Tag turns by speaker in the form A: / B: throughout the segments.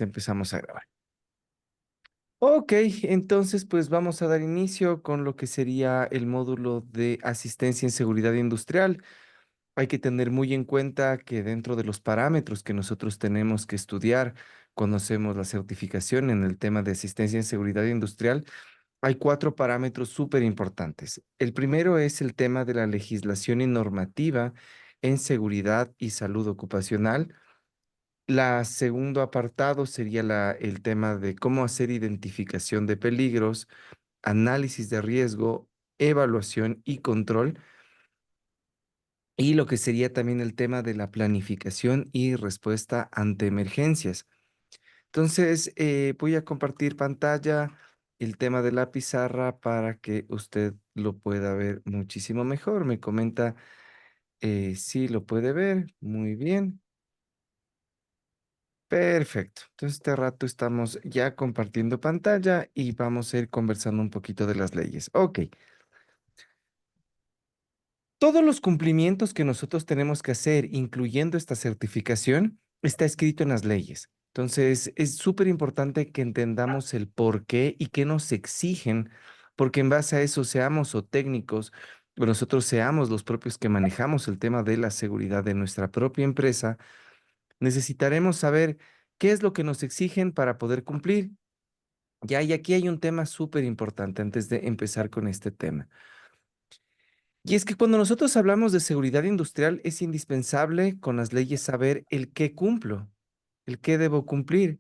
A: Empezamos a grabar. Ok, entonces pues vamos a dar inicio con lo que sería el módulo de asistencia en seguridad industrial. Hay que tener muy en cuenta que dentro de los parámetros que nosotros tenemos que estudiar cuando hacemos la certificación en el tema de asistencia en seguridad industrial, hay cuatro parámetros súper importantes. El primero es el tema de la legislación y normativa en seguridad y salud ocupacional. La segundo apartado sería el tema de cómo hacer identificación de peligros, análisis de riesgo, evaluación y control, y lo que sería también el tema de la planificación y respuesta ante emergencias. Entonces, voy a compartir pantalla, el tema de la pizarra para que usted lo pueda ver muchísimo mejor. Me comenta si lo puede ver. Muy bien. Perfecto. Entonces, este rato estamos ya compartiendo pantalla y vamos a ir conversando un poquito de las leyes. Ok. Todos los cumplimientos que nosotros tenemos que hacer, incluyendo esta certificación, está escrito en las leyes. Entonces, es súper importante que entendamos el por qué y qué nos exigen, porque en base a eso, seamos o técnicos, o nosotros seamos los propios que manejamos el tema de la seguridad de nuestra propia empresa, necesitaremos saber qué es lo que nos exigen para poder cumplir. Ya, y aquí hay un tema súper importante antes de empezar con este tema. Y es que cuando nosotros hablamos de seguridad industrial, es indispensable con las leyes saber el qué cumplo, el qué debo cumplir,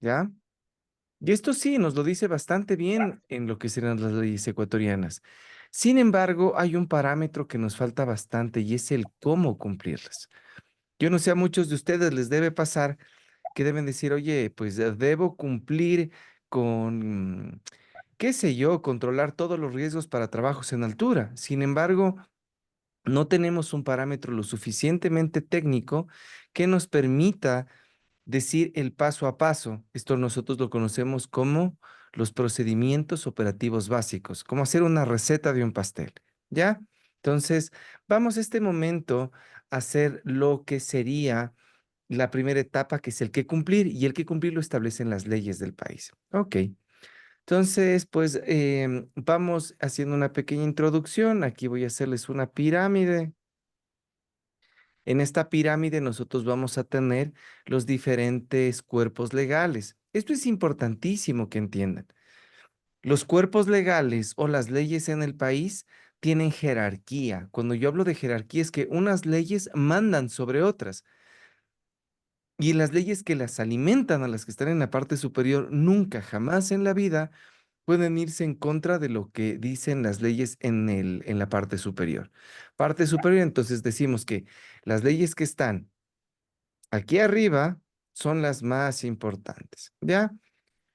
A: ¿ya? Y esto sí, nos lo dice bastante bien en lo que serán las leyes ecuatorianas. Sin embargo, hay un parámetro que nos falta bastante y es el cómo cumplirlas. Yo no sé, a muchos de ustedes les debe pasar que deben decir, oye, pues debo cumplir con, qué sé yo, controlar todos los riesgos para trabajos en altura. Sin embargo, no tenemos un parámetro lo suficientemente técnico que nos permita decir el paso a paso. Esto nosotros lo conocemos como los procedimientos operativos básicos, como hacer una receta de un pastel, ¿ya? Entonces, vamos a este momento a hacer lo que sería la primera etapa, que es el que cumplir, y el que cumplir lo establecen las leyes del país. Ok. Entonces, pues vamos haciendo una pequeña introducción. Aquí voy a hacerles una pirámide. En esta pirámide nosotros vamos a tener los diferentes cuerpos legales. Esto es importantísimo que entiendan. Los cuerpos legales o las leyes en el país tienen jerarquía. Cuando yo hablo de jerarquía es que unas leyes mandan sobre otras y las leyes que las alimentan a las que están en la parte superior nunca, jamás en la vida pueden irse en contra de lo que dicen las leyes en la parte superior. Parte superior, entonces decimos que las leyes que están aquí arriba son las más importantes, ¿ya?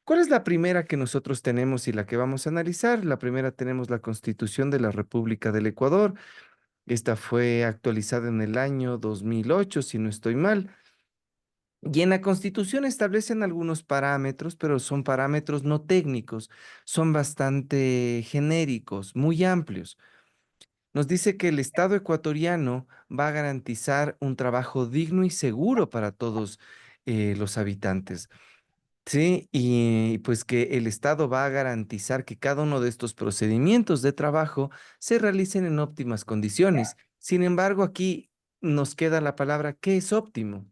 A: ¿Cuál es la primera que nosotros tenemos y la que vamos a analizar? La primera tenemos la Constitución de la República del Ecuador. Esta fue actualizada en el año 2008, si no estoy mal. Y en la Constitución establecen algunos parámetros, pero son parámetros no técnicos, son bastante genéricos, muy amplios. Nos dice que el Estado ecuatoriano va a garantizar un trabajo digno y seguro para todos los habitantes. Sí, y pues que el Estado va a garantizar que cada uno de estos procedimientos de trabajo se realicen en óptimas condiciones. Sin embargo, aquí nos queda la palabra, ¿qué es óptimo?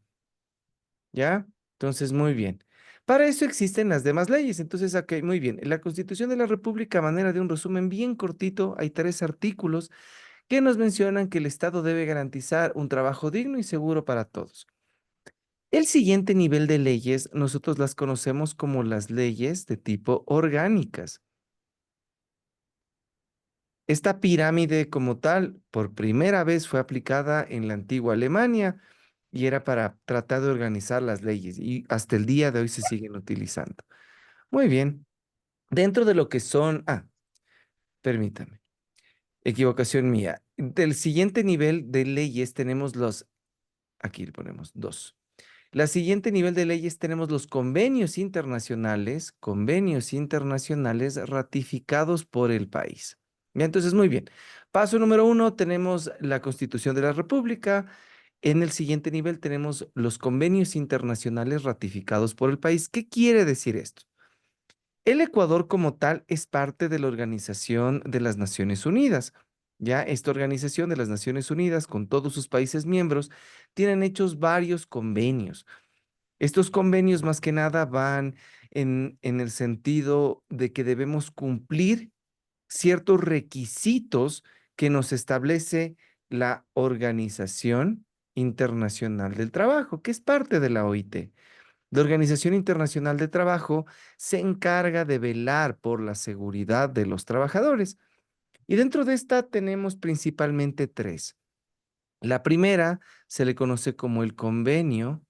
A: ¿Ya? Entonces, muy bien. Para eso existen las demás leyes. Entonces, ok, muy bien. En la Constitución de la República, a manera de un resumen bien cortito, hay 3 artículos que nos mencionan que el Estado debe garantizar un trabajo digno y seguro para todos. El siguiente nivel de leyes nosotros las conocemos como las leyes de tipo orgánicas. Esta pirámide como tal, por primera vez fue aplicada en la antigua Alemania y era para tratar de organizar las leyes y hasta el día de hoy se siguen utilizando. Muy bien. Dentro de lo que son, permítame, equivocación mía. Del siguiente nivel de leyes tenemos aquí le ponemos dos. La siguiente nivel de leyes tenemos los convenios internacionales ratificados por el país. Ya, entonces, muy bien. Paso número 1, tenemos la Constitución de la República. En el siguiente nivel tenemos los convenios internacionales ratificados por el país. ¿Qué quiere decir esto? El Ecuador como tal es parte de la Organización de las Naciones Unidas. Ya esta Organización de las Naciones Unidas, con todos sus países miembros, tienen hechos varios convenios. Estos convenios más que nada van en el sentido de que debemos cumplir ciertos requisitos que nos establece la Organización Internacional del Trabajo, que es parte de la OIT. La Organización Internacional de Trabajo se encarga de velar por la seguridad de los trabajadores. Y dentro de esta tenemos principalmente tres. La primera se le conoce como el convenio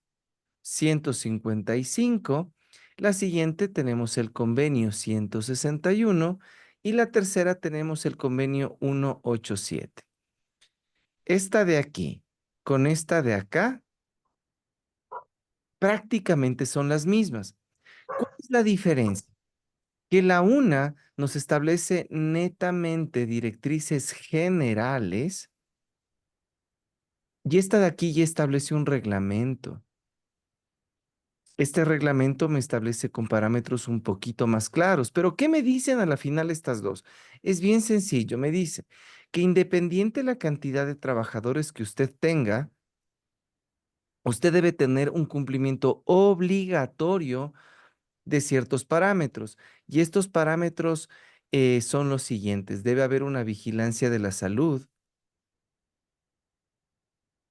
A: 155. La siguiente tenemos el convenio 161 y la tercera tenemos el convenio 187. Esta de aquí con esta de acá prácticamente son las mismas. ¿Cuál es la diferencia? Que la una nos establece netamente directrices generales y esta de aquí ya establece un reglamento. Este reglamento me establece con parámetros un poquito más claros, pero ¿qué me dicen a la final estas dos? Es bien sencillo, me dice que independiente la cantidad de trabajadores que usted tenga, usted debe tener un cumplimiento obligatorio de ciertos parámetros. Y estos parámetros son los siguientes. Debe haber una vigilancia de la salud,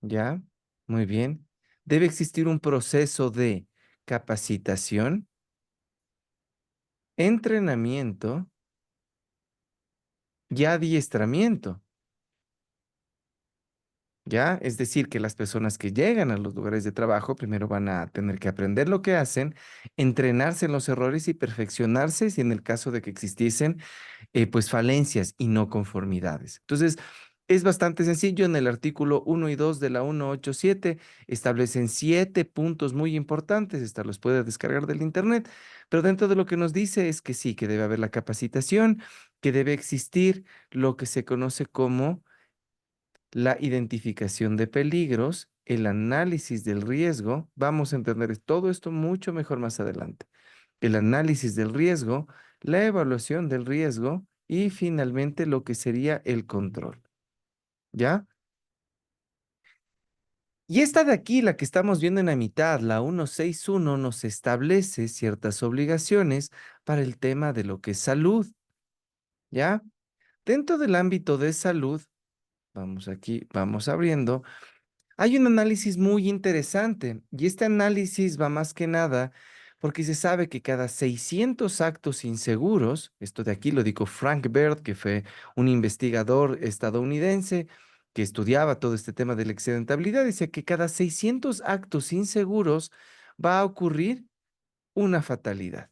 A: ¿ya? Muy bien. Debe existir un proceso de capacitación, entrenamiento y adiestramiento, ¿ya? Es decir, que las personas que llegan a los lugares de trabajo primero van a tener que aprender lo que hacen, entrenarse en los errores y perfeccionarse si en el caso de que existiesen pues falencias y no conformidades. Entonces, es bastante sencillo. En el artículo 1 y 2 de la 187 establecen 7 puntos muy importantes. Esta los puede descargar del internet, pero dentro de lo que nos dice es que sí, que debe haber la capacitación, que debe existir lo que se conoce como la identificación de peligros, el análisis del riesgo. Vamos a entender todo esto mucho mejor más adelante. El análisis del riesgo, la evaluación del riesgo y finalmente lo que sería el control. ¿Ya? Y esta de aquí, la que estamos viendo en la mitad, la 161, nos establece ciertas obligaciones para el tema de lo que es salud. ¿Ya? Dentro del ámbito de salud, vamos aquí, vamos abriendo. Hay un análisis muy interesante y este análisis va más que nada porque se sabe que cada 600 actos inseguros, esto de aquí lo dijo Frank Baird, que fue un investigador estadounidense que estudiaba todo este tema de la accidentabilidad, dice que cada 600 actos inseguros va a ocurrir una fatalidad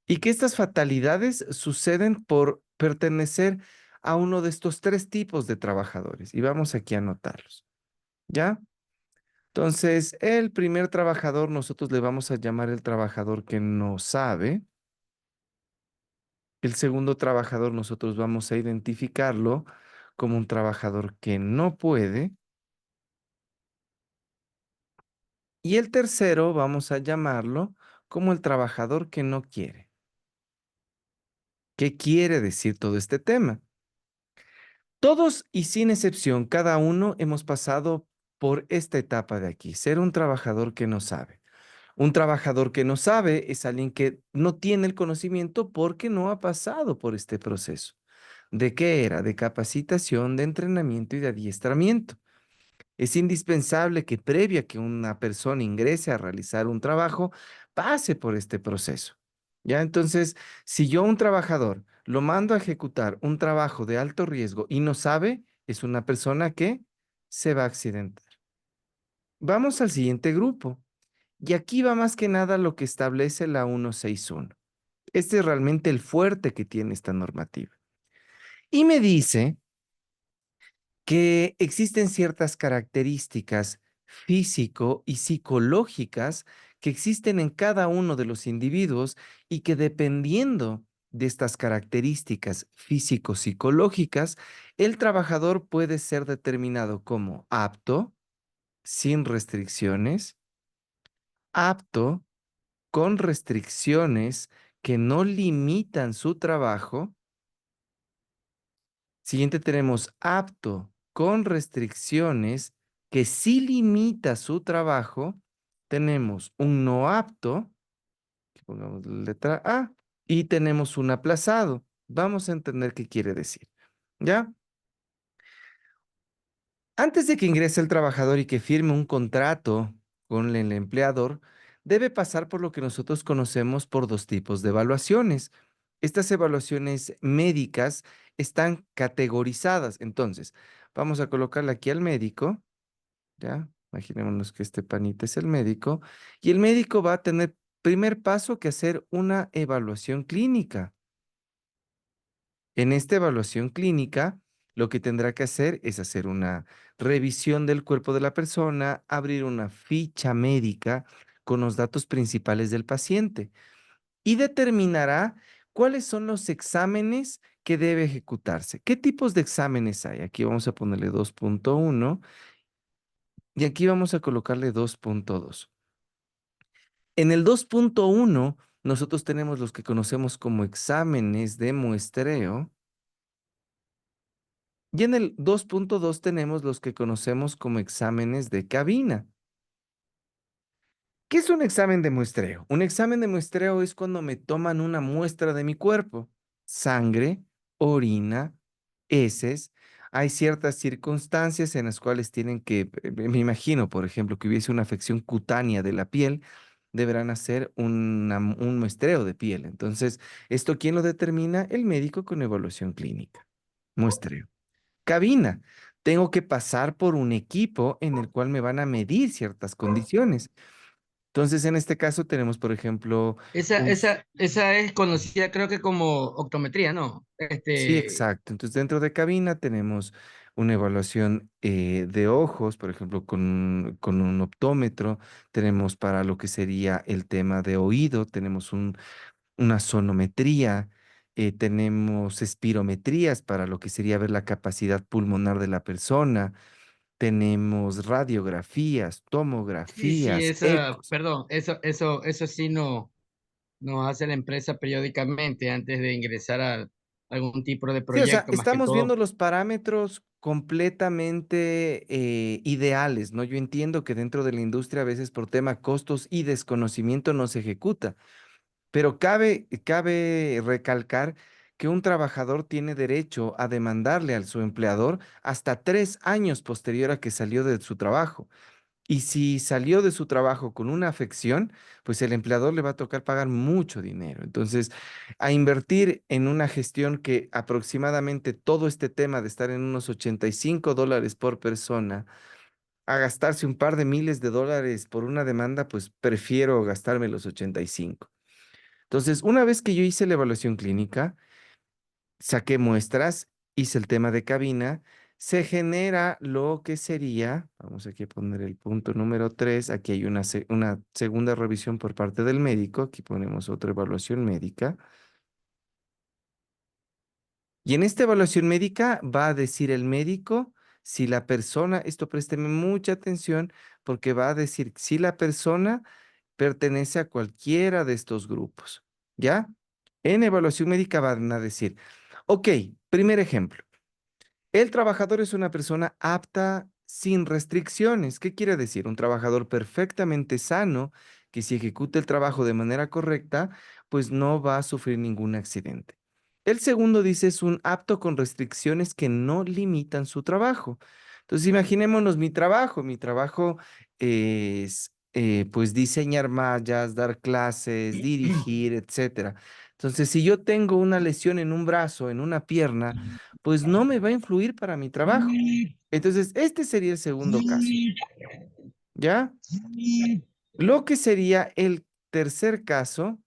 A: y que estas fatalidades suceden por pertenecer a uno de estos tres tipos de trabajadores y vamos aquí a anotarlos. ¿Ya? Entonces, el primer trabajador nosotros le vamos a llamar el trabajador que no sabe. El segundo trabajador nosotros vamos a identificarlo como un trabajador que no puede. Y el tercero vamos a llamarlo como el trabajador que no quiere. ¿Qué quiere decir todo este tema? Todos y sin excepción, cada uno hemos pasado por esta etapa de aquí, ser un trabajador que no sabe. Un trabajador que no sabe es alguien que no tiene el conocimiento porque no ha pasado por este proceso. ¿De qué era? De capacitación, de entrenamiento y de adiestramiento. Es indispensable que previa a que una persona ingrese a realizar un trabajo, pase por este proceso. ¿Ya? Entonces, si yo a un trabajador lo mando a ejecutar un trabajo de alto riesgo y no sabe, es una persona que se va a accidentar. Vamos al siguiente grupo. Y aquí va más que nada lo que establece la 161. Este es realmente el fuerte que tiene esta normativa. Y me dice que existen ciertas características físico y psicológicas que existen en cada uno de los individuos y que dependiendo de estas características físico-psicológicas, el trabajador puede ser determinado como apto, sin restricciones, apto con restricciones que no limitan su trabajo. Siguiente tenemos apto con restricciones que sí limita su trabajo. Tenemos un no apto, que pongamos la letra A, y tenemos un aplazado. Vamos a entender qué quiere decir. ¿Ya? Antes de que ingrese el trabajador y que firme un contrato con el empleador, debe pasar por lo que nosotros conocemos por dos tipos de evaluaciones. Estas evaluaciones médicas están categorizadas. Entonces, vamos a colocarle aquí al médico, ¿ya? Imaginémonos que este panita es el médico, y el médico va a tener primer paso que hacer una evaluación clínica. En esta evaluación clínica, lo que tendrá que hacer es hacer una revisión del cuerpo de la persona, abrir una ficha médica con los datos principales del paciente y determinará cuáles son los exámenes que debe ejecutarse. ¿Qué tipos de exámenes hay? Aquí vamos a ponerle 2.1 y aquí vamos a colocarle 2.2. En el 2.1 nosotros tenemos los que conocemos como exámenes de muestreo. Y en el 2.2 tenemos los que conocemos como exámenes de cabina. ¿Qué es un examen de muestreo? Un examen de muestreo es cuando me toman una muestra de mi cuerpo, sangre, orina, heces. Hay ciertas circunstancias en las cuales tienen que, me imagino, por ejemplo, que hubiese una afección cutánea de la piel, deberán hacer un muestreo de piel. Entonces, ¿esto quién lo determina? El médico con evaluación clínica. Muestreo. Cabina. Tengo que pasar por un equipo en el cual me van a medir ciertas condiciones. Entonces, en este caso tenemos, por ejemplo,
B: Esa es conocida, creo que como optometría, ¿no?
A: sí, exacto. Entonces, dentro de cabina tenemos una evaluación de ojos, por ejemplo, con un optómetro. Tenemos para lo que sería el tema de oído, tenemos una sonometría, tenemos espirometrías para lo que sería ver la capacidad pulmonar de la persona. Tenemos radiografías,
B: Sí, sí,
A: tomografías,
B: esa,
A: ecos.
B: perdón, eso sí no nos hace la empresa periódicamente antes de ingresar a algún tipo de
A: Sí, o sea,
B: proyecto, más que
A: estamos
B: todo.
A: viendo los parámetros completamente ideales, ¿no? Yo entiendo que dentro de la industria a veces por tema costos y desconocimiento no se ejecuta, pero cabe recalcar que un trabajador tiene derecho a demandarle a su empleador hasta 3 años posterior a que salió de su trabajo. Y si salió de su trabajo con una afección, pues el empleador le va a tocar pagar mucho dinero. Entonces, a invertir en una gestión que aproximadamente todo este tema de estar en unos $85 por persona, a gastarse un par de miles de dólares por una demanda, pues prefiero gastarme los 85. Entonces, una vez que yo hice la evaluación clínica, saqué muestras, hice el tema de cabina, se genera lo que sería, vamos aquí a poner el punto número 3. Aquí hay una segunda revisión por parte del médico, aquí ponemos otra evaluación médica, y en esta evaluación médica va a decir el médico si la persona, esto présteme mucha atención, porque va a decir si la persona pertenece a cualquiera de estos grupos, ¿ya? En evaluación médica van a decir, ok, primer ejemplo. El trabajador es una persona apta sin restricciones. ¿Qué quiere decir? Un trabajador perfectamente sano que si ejecuta el trabajo de manera correcta, pues no va a sufrir ningún accidente. El segundo dice es un apto con restricciones que no limitan su trabajo. Entonces, imaginémonos mi trabajo. Mi trabajo es pues diseñar mallas, dar clases, dirigir, etcétera. Entonces, si yo tengo una lesión en un brazo, en una pierna, pues no me va a influir para mi trabajo. Entonces, este sería el segundo caso, ¿ya? Lo que sería el tercer caso,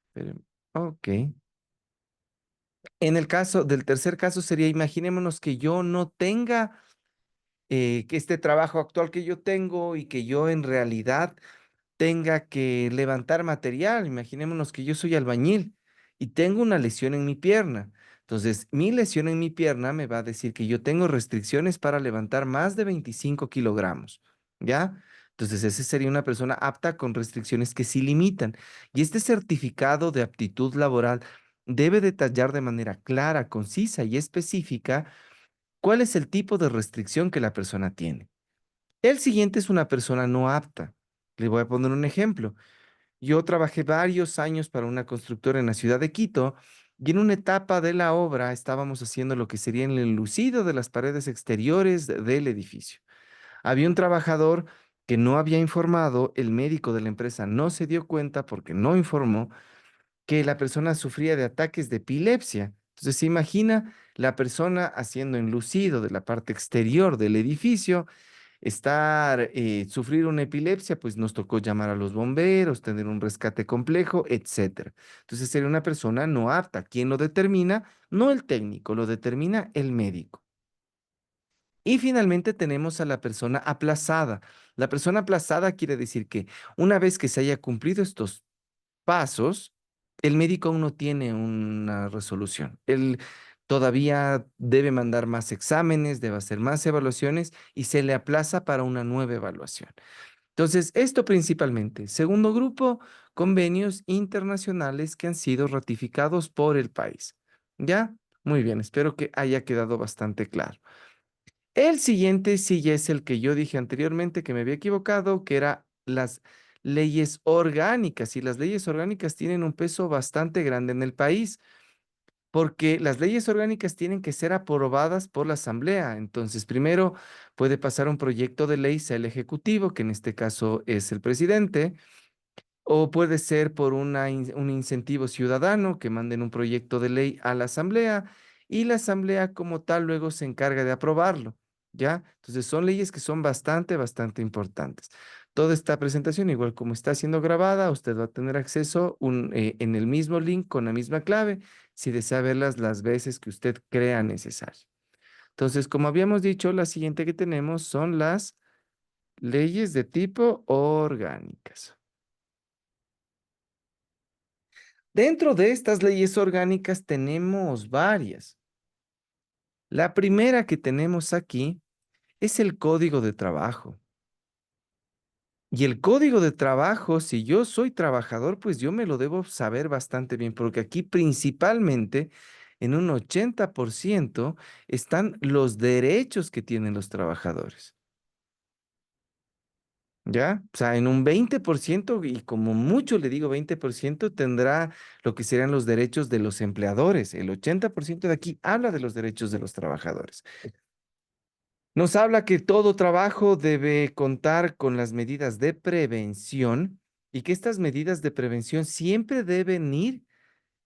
A: espérenme, ok. En el caso del tercer caso sería, imaginémonos que yo no tenga que este trabajo actual que yo tengo y que yo en realidad tenga que levantar material. Imaginémonos que yo soy albañil y tengo una lesión en mi pierna. Entonces, mi lesión en mi pierna me va a decir que yo tengo restricciones para levantar más de 25 kilogramos. ¿ya? Entonces, esa sería una persona apta con restricciones que sí limitan. Y este certificado de aptitud laboral debe detallar de manera clara, concisa y específica cuál es el tipo de restricción que la persona tiene. El siguiente es una persona no apta. Le voy a poner un ejemplo. Yo trabajé varios años para una constructora en la ciudad de Quito y en una etapa de la obra estábamos haciendo lo que sería el enlucido de las paredes exteriores del edificio. Había un trabajador que no había informado, el médico de la empresa no se dio cuenta porque no informó que la persona sufría de ataques de epilepsia. Entonces se imagina la persona haciendo enlucido de la parte exterior del edificio, sufrir una epilepsia, pues nos tocó llamar a los bomberos, tener un rescate complejo, etcétera. Entonces sería una persona no apta. ¿Quién lo determina? No el técnico, lo determina el médico. Y finalmente tenemos a la persona aplazada. La persona aplazada quiere decir que una vez que se haya cumplido estos pasos, el médico aún no tiene una resolución. Él todavía debe mandar más exámenes, debe hacer más evaluaciones y se le aplaza para una nueva evaluación. Entonces, esto principalmente. Segundo grupo, convenios internacionales que han sido ratificados por el país. ¿Ya? Muy bien, espero que haya quedado bastante claro. El siguiente sí ya es el que yo dije anteriormente que me había equivocado, que era las leyes orgánicas. Y las leyes orgánicas tienen un peso bastante grande en el país, porque las leyes orgánicas tienen que ser aprobadas por la Asamblea. Entonces, primero puede pasar un proyecto de ley, sea el Ejecutivo, que en este caso es el presidente, o puede ser por un incentivo ciudadano que manden un proyecto de ley a la asamblea y la asamblea como tal luego se encarga de aprobarlo, ¿ya? Entonces son leyes que son bastante importantes. Toda esta presentación, igual como está siendo grabada, usted va a tener acceso en el mismo link con la misma clave si desea verlas las veces que usted crea necesario. Entonces, como habíamos dicho, la siguiente que tenemos son las leyes de tipo orgánicas. Dentro de estas leyes orgánicas tenemos varias. La primera que tenemos aquí es el Código de Trabajo. Y el Código de Trabajo, si yo soy trabajador, pues yo me lo debo saber bastante bien, porque aquí principalmente en un 80% están los derechos que tienen los trabajadores. ¿Ya? O sea, en un 20% y como mucho le digo 20% tendrá lo que serían los derechos de los empleadores. El 80% de aquí habla de los derechos de los trabajadores. Nos habla que todo trabajo debe contar con las medidas de prevención y que estas medidas de prevención siempre deben ir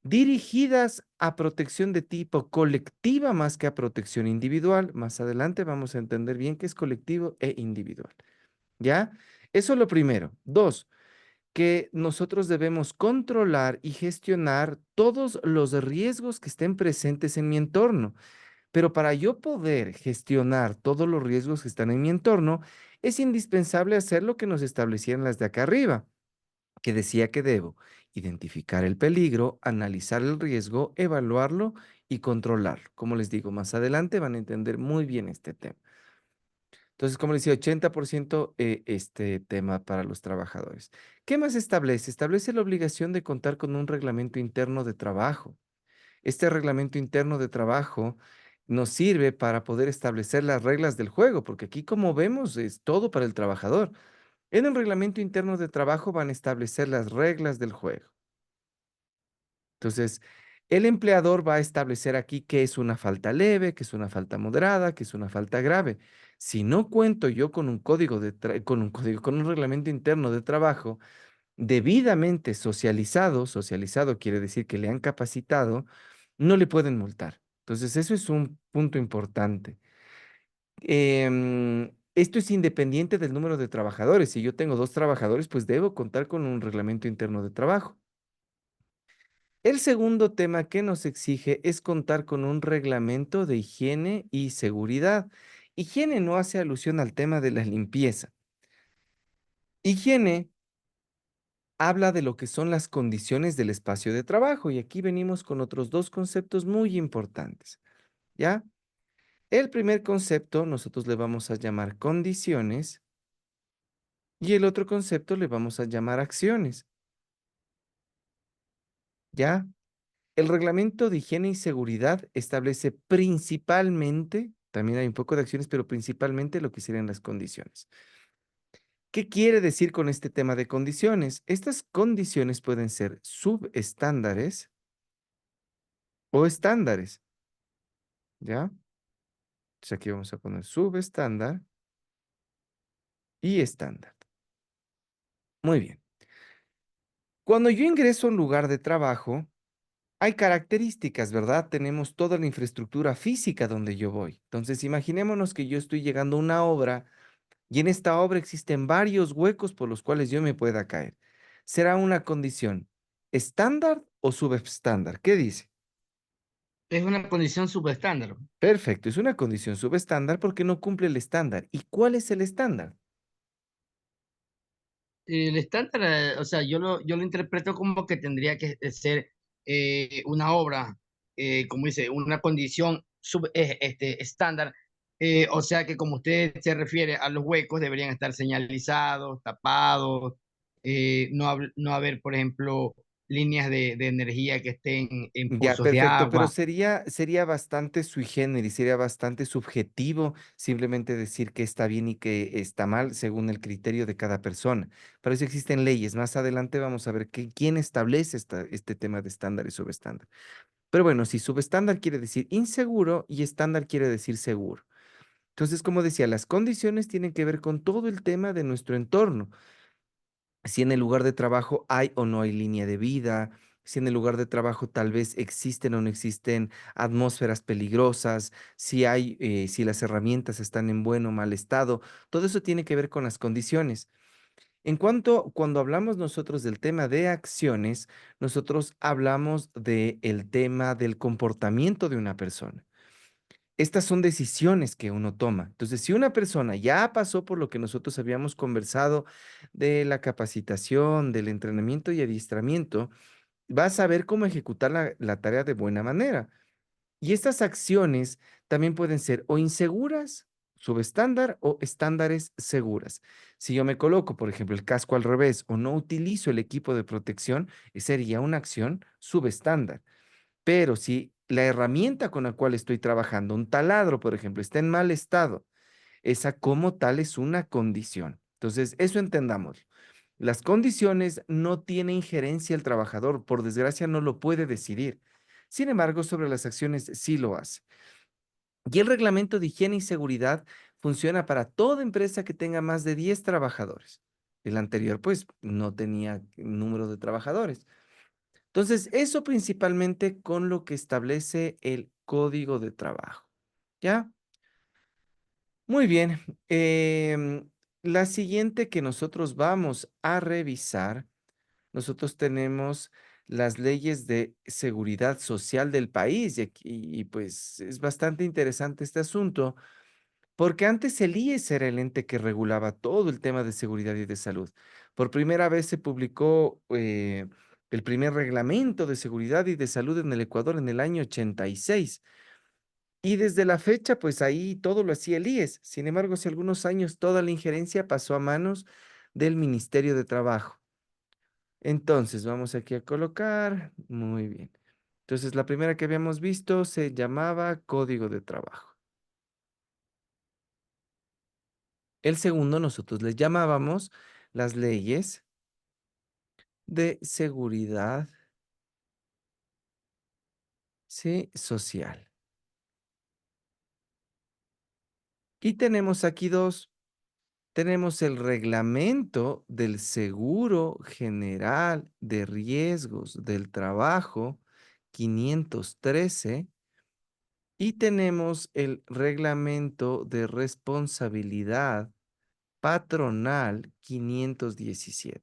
A: dirigidas a protección de tipo colectiva más que a protección individual. Más adelante vamos a entender bien qué es colectivo e individual. ¿Ya? Eso es lo primero. Dos, que nosotros debemos controlar y gestionar todos los riesgos que estén presentes en mi entorno. Pero para yo poder gestionar todos los riesgos que están en mi entorno, es indispensable hacer lo que nos establecieron las de acá arriba, que decía que debo identificar el peligro, analizar el riesgo, evaluarlo y controlarlo. Como les digo, más adelante van a entender muy bien este tema. Entonces, como les decía, 80% este tema para los trabajadores. ¿Qué más establece? Establece la obligación de contar con un reglamento interno de trabajo. Este reglamento interno de trabajo nos sirve para poder establecer las reglas del juego, porque aquí, como vemos, es todo para el trabajador. En el reglamento interno de trabajo van a establecer las reglas del juego. Entonces, el empleador va a establecer aquí qué es una falta leve, qué es una falta moderada, qué es una falta grave. Si no cuento yo con un con un reglamento interno de trabajo debidamente socializado, socializado quiere decir que le han capacitado, no le pueden multar. Entonces, eso es un punto importante. Esto es independiente del número de trabajadores. Si yo tengo dos trabajadores, pues debo contar con un reglamento interno de trabajo. El segundo tema que nos exige es contar con un reglamento de higiene y seguridad. Higiene no hace alusión al tema de la limpieza. Higiene habla de lo que son las condiciones del espacio de trabajo y aquí venimos con otros dos conceptos muy importantes, ¿ya? El primer concepto nosotros le vamos a llamar condiciones Y el otro concepto le vamos a llamar acciones, ¿ya? El reglamento de higiene y seguridad establece principalmente, también hay un poco de acciones, pero principalmente lo que serían las condiciones. ¿Qué quiere decir con este tema de condiciones? Estas condiciones pueden ser subestándares o estándares, ¿ya? Entonces aquí vamos a poner subestándar y estándar. Muy bien. Cuando yo ingreso a un lugar de trabajo, hay características, ¿verdad? Tenemos toda la infraestructura física donde yo voy. Entonces, imaginémonos que yo estoy llegando a una obra y en esta obra existen varios huecos por los cuales yo me pueda caer. ¿Será una condición estándar o subestándar? ¿Qué dice?
B: Es una condición subestándar.
A: Perfecto, es una condición subestándar porque no cumple el estándar. ¿Y cuál es el estándar?
B: El estándar, o sea, yo lo interpreto como que tendría que ser una obra, como dice, una condición estándar. O sea que como usted se refiere a los huecos, deberían estar señalizados, tapados, no haber, por ejemplo, líneas de energía que estén en
A: Ya,
B: pozos de
A: perfecto, pero
B: agua.
A: sería bastante sui generis, sería bastante subjetivo simplemente decir que está bien y que está mal según el criterio de cada persona. Para eso existen leyes. Más adelante vamos a ver quién establece este tema de estándar y subestándar. Pero bueno, si subestándar quiere decir inseguro y estándar quiere decir seguro. Entonces, como decía, las condiciones tienen que ver con todo el tema de nuestro entorno. Si en el lugar de trabajo hay o no hay línea de vida, si en el lugar de trabajo tal vez existen o no existen atmósferas peligrosas, si las herramientas están en buen o mal estado, todo eso tiene que ver con las condiciones. Cuando hablamos nosotros del tema de acciones, nosotros hablamos del tema del comportamiento de una persona. Estas son decisiones que uno toma. Entonces, si una persona ya pasó por lo que nosotros habíamos conversado de la capacitación, del entrenamiento y adiestramiento, va a saber cómo ejecutar la tarea de buena manera. Y estas acciones también pueden ser o inseguras, subestándar o estándares seguras. Si yo me coloco, por ejemplo, el casco al revés o no utilizo el equipo de protección, sería una acción subestándar. Pero si la herramienta con la cual estoy trabajando, un taladro, por ejemplo, está en mal estado, esa como tal es una condición. Entonces, eso entendamos. Las condiciones no tiene injerencia el trabajador, por desgracia no lo puede decidir. Sin embargo, sobre las acciones sí lo hace. Y el reglamento de higiene y seguridad funciona para toda empresa que tenga más de 10 trabajadores. El anterior, pues, no tenía número de trabajadores. Entonces, eso principalmente con lo que establece el código de trabajo. ¿Ya? Muy bien. La siguiente que nosotros vamos a revisar, nosotros tenemos las leyes de seguridad social del país y pues es bastante interesante este asunto porque antes el IES era el ente que regulaba todo el tema de seguridad y de salud. Por primera vez se publicó el primer reglamento de seguridad y de salud en el Ecuador en el año 86. Y desde la fecha, pues ahí todo lo hacía el IES. Sin embargo, hace algunos años toda la injerencia pasó a manos del Ministerio de Trabajo. Entonces, vamos aquí a colocar. Muy bien. Entonces, la primera que habíamos visto se llamaba Código de Trabajo. El segundo nosotros les llamábamos las leyes de seguridad, sí, social. Y tenemos aquí dos. Tenemos el reglamento del Seguro General de Riesgos del Trabajo 513 y tenemos el reglamento de responsabilidad patronal 517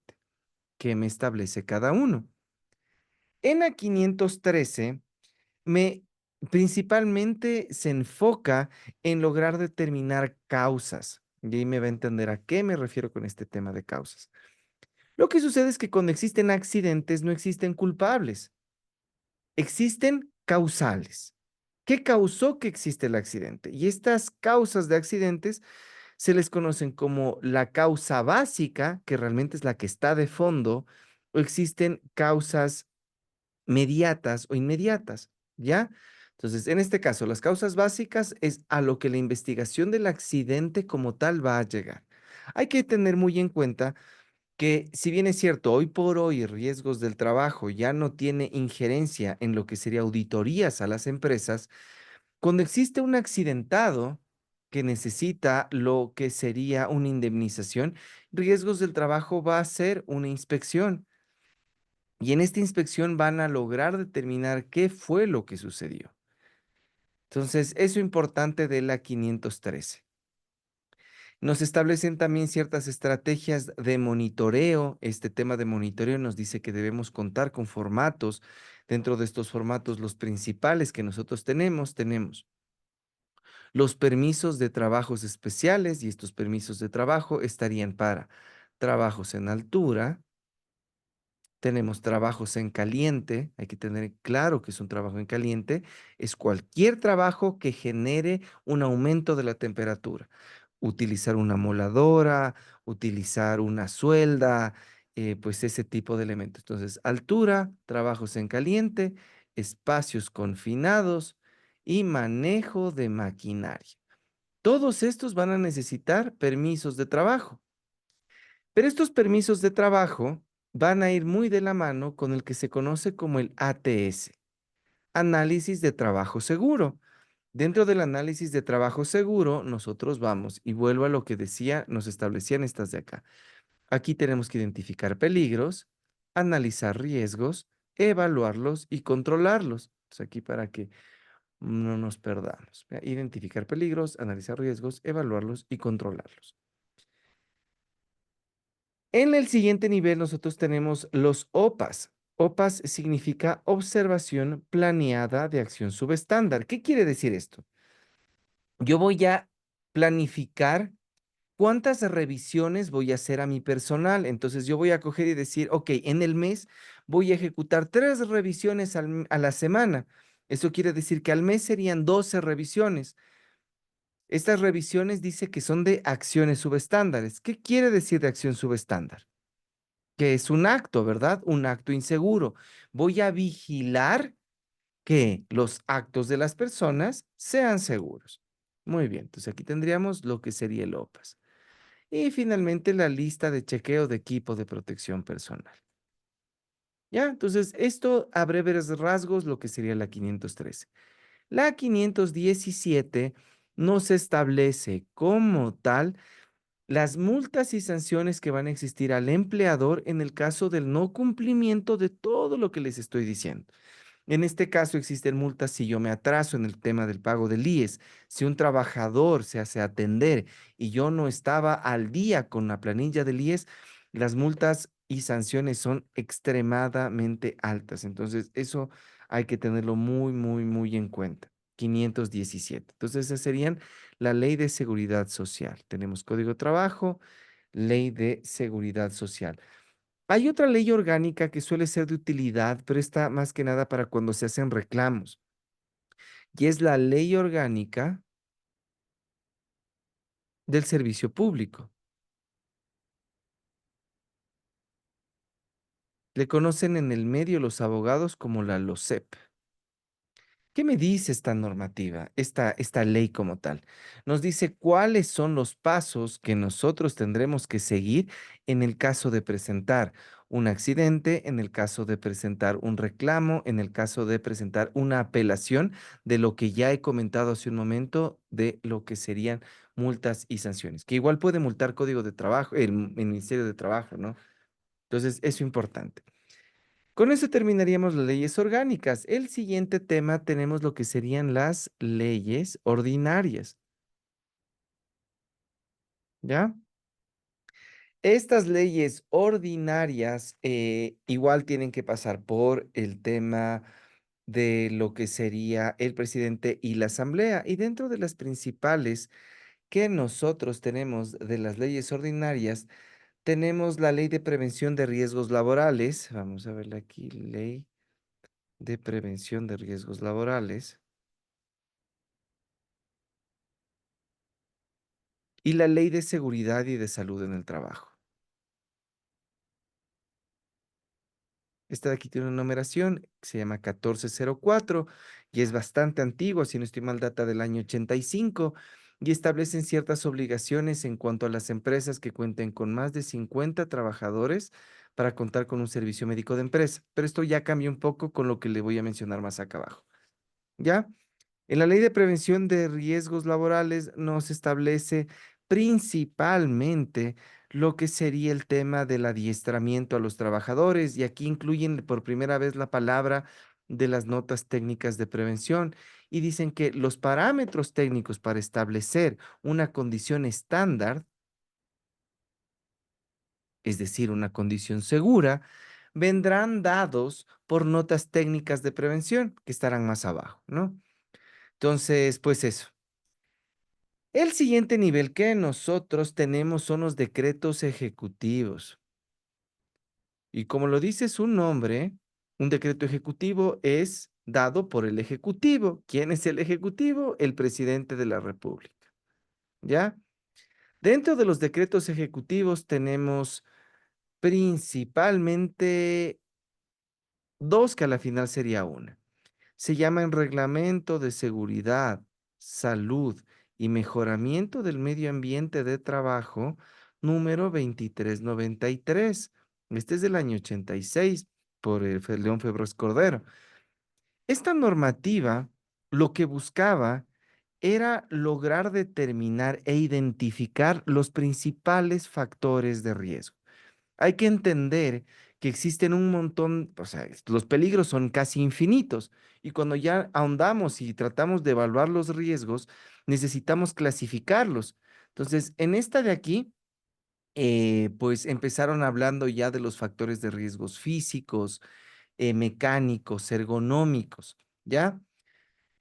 A: que me establece cada uno. En la 513 me principalmente se enfoca en lograr determinar causas. Y ahí me va a entender a qué me refiero con este tema de causas. Lo que sucede es que cuando existen accidentes no existen culpables, existen causales. ¿Qué causó que existe el accidente? Y estas causas de accidentes se les conocen como la causa básica, que realmente es la que está de fondo, o existen causas mediatas o inmediatas, ¿ya? Entonces, en este caso, las causas básicas es a lo que la investigación del accidente como tal va a llegar. Hay que tener muy en cuenta que, si bien es cierto, hoy por hoy riesgos del trabajo ya no tiene injerencia en lo que sería auditorías a las empresas, cuando existe un accidentado que necesita lo que sería una indemnización, riesgos del trabajo va a ser una inspección. Y en esta inspección van a lograr determinar qué fue lo que sucedió. Entonces, eso es importante de la 513. Nos establecen también ciertas estrategias de monitoreo. Este tema de monitoreo nos dice que debemos contar con formatos. Dentro de estos formatos, los principales que nosotros tenemos los permisos de trabajos especiales, y estos permisos de trabajo estarían para trabajos en altura. Tenemos trabajos en caliente, hay que tener claro que es un trabajo en caliente, es cualquier trabajo que genere un aumento de la temperatura. Utilizar una moladora, utilizar una suelda, pues ese tipo de elementos. Entonces, altura, trabajos en caliente, espacios confinados y manejo de maquinaria. Todos estos van a necesitar permisos de trabajo. Pero estos permisos de trabajo van a ir muy de la mano con el que se conoce como el ATS, Análisis de Trabajo Seguro. Dentro del análisis de trabajo seguro, nosotros vamos, y vuelvo a lo que decía, nos establecían estas de acá. Aquí tenemos que identificar peligros, analizar riesgos, evaluarlos y controlarlos. Entonces, aquí para que no nos perdamos. Vea, identificar peligros, analizar riesgos, evaluarlos y controlarlos. En el siguiente nivel nosotros tenemos los OPAs. OPAs significa observación planeada de acción subestándar. ¿Qué quiere decir esto? Yo voy a planificar cuántas revisiones voy a hacer a mi personal. Entonces yo voy a coger y decir, ok, en el mes voy a ejecutar 3 revisiones a la semana. Eso quiere decir que al mes serían 12 revisiones. Estas revisiones dice que son de acciones subestándares. ¿Qué quiere decir de acción subestándar? Que es un acto, ¿verdad? Un acto inseguro. Voy a vigilar que los actos de las personas sean seguros. Muy bien, entonces aquí tendríamos lo que sería el OPAS. Y finalmente la lista de chequeo de equipo de protección personal. ¿Ya? Entonces, esto a breves rasgos lo que sería la 513. La 517 nos establece como tal las multas y sanciones que van a existir al empleador en el caso del no cumplimiento de todo lo que les estoy diciendo. En este caso existen multas si yo me atraso en el tema del pago del IES, si un trabajador se hace atender y yo no estaba al día con la planilla del IES, las multas y sanciones son extremadamente altas. Entonces, eso hay que tenerlo muy, muy, muy en cuenta. 517. Entonces, esas serían la ley de seguridad social. Tenemos Código de Trabajo, ley de seguridad social. Hay otra ley orgánica que suele ser de utilidad, pero está más que nada para cuando se hacen reclamos, y es la ley orgánica del servicio público. Le conocen en el medio los abogados como la LOSEP. ¿Qué me dice esta normativa, esta ley como tal? Nos dice cuáles son los pasos que nosotros tendremos que seguir en el caso de presentar un accidente, en el caso de presentar un reclamo, en el caso de presentar una apelación de lo que ya he comentado hace un momento, de lo que serían multas y sanciones, que igual puede multar Código de Trabajo, el Ministerio de Trabajo, ¿no? Entonces, eso es importante. Con eso terminaríamos las leyes orgánicas. El siguiente tema tenemos lo que serían las leyes ordinarias, ¿ya? Estas leyes ordinarias igual tienen que pasar por el tema de lo que sería el presidente y la asamblea. Y dentro de las principales que nosotros tenemos de las leyes ordinarias, tenemos la ley de prevención de riesgos laborales. Vamos a verla aquí, ley de prevención de riesgos laborales. y la Ley de Seguridad y de Salud en el Trabajo. Esta de aquí tiene una numeración, se llama 1404 y es bastante antiguo, si no estoy mal, data del año 85 y establecen ciertas obligaciones en cuanto a las empresas que cuenten con más de 50 trabajadores para contar con un servicio médico de empresa. Pero esto ya cambia un poco con lo que le voy a mencionar más acá abajo. ¿Ya? En la Ley de Prevención de Riesgos Laborales nos establece principalmente lo que sería el tema del adiestramiento a los trabajadores y aquí incluyen por primera vez la palabra de las notas técnicas de prevención y dicen que los parámetros técnicos para establecer una condición estándar, es decir, una condición segura, vendrán dados por notas técnicas de prevención que estarán más abajo, ¿no? Entonces, pues eso. El siguiente nivel que nosotros tenemos son los decretos ejecutivos. Y como lo dice su nombre, un decreto ejecutivo es dado por el ejecutivo. ¿Quién es el ejecutivo? El presidente de la República. ¿Ya? Dentro de los decretos ejecutivos tenemos principalmente dos que a la final sería una. Se llaman Reglamento de Seguridad, Salud y Mejoramiento del Medio Ambiente de Trabajo, número 2393. Este es del año 86 por el León Febres Cordero. Esta normativa lo que buscaba era lograr determinar e identificar los principales factores de riesgo. Hay que entender que existen un montón, o sea, los peligros son casi infinitos y cuando ya ahondamos y tratamos de evaluar los riesgos, necesitamos clasificarlos. Entonces, en esta de aquí, pues empezaron hablando ya de los factores de riesgos físicos, mecánicos, ergonómicos, ¿ya?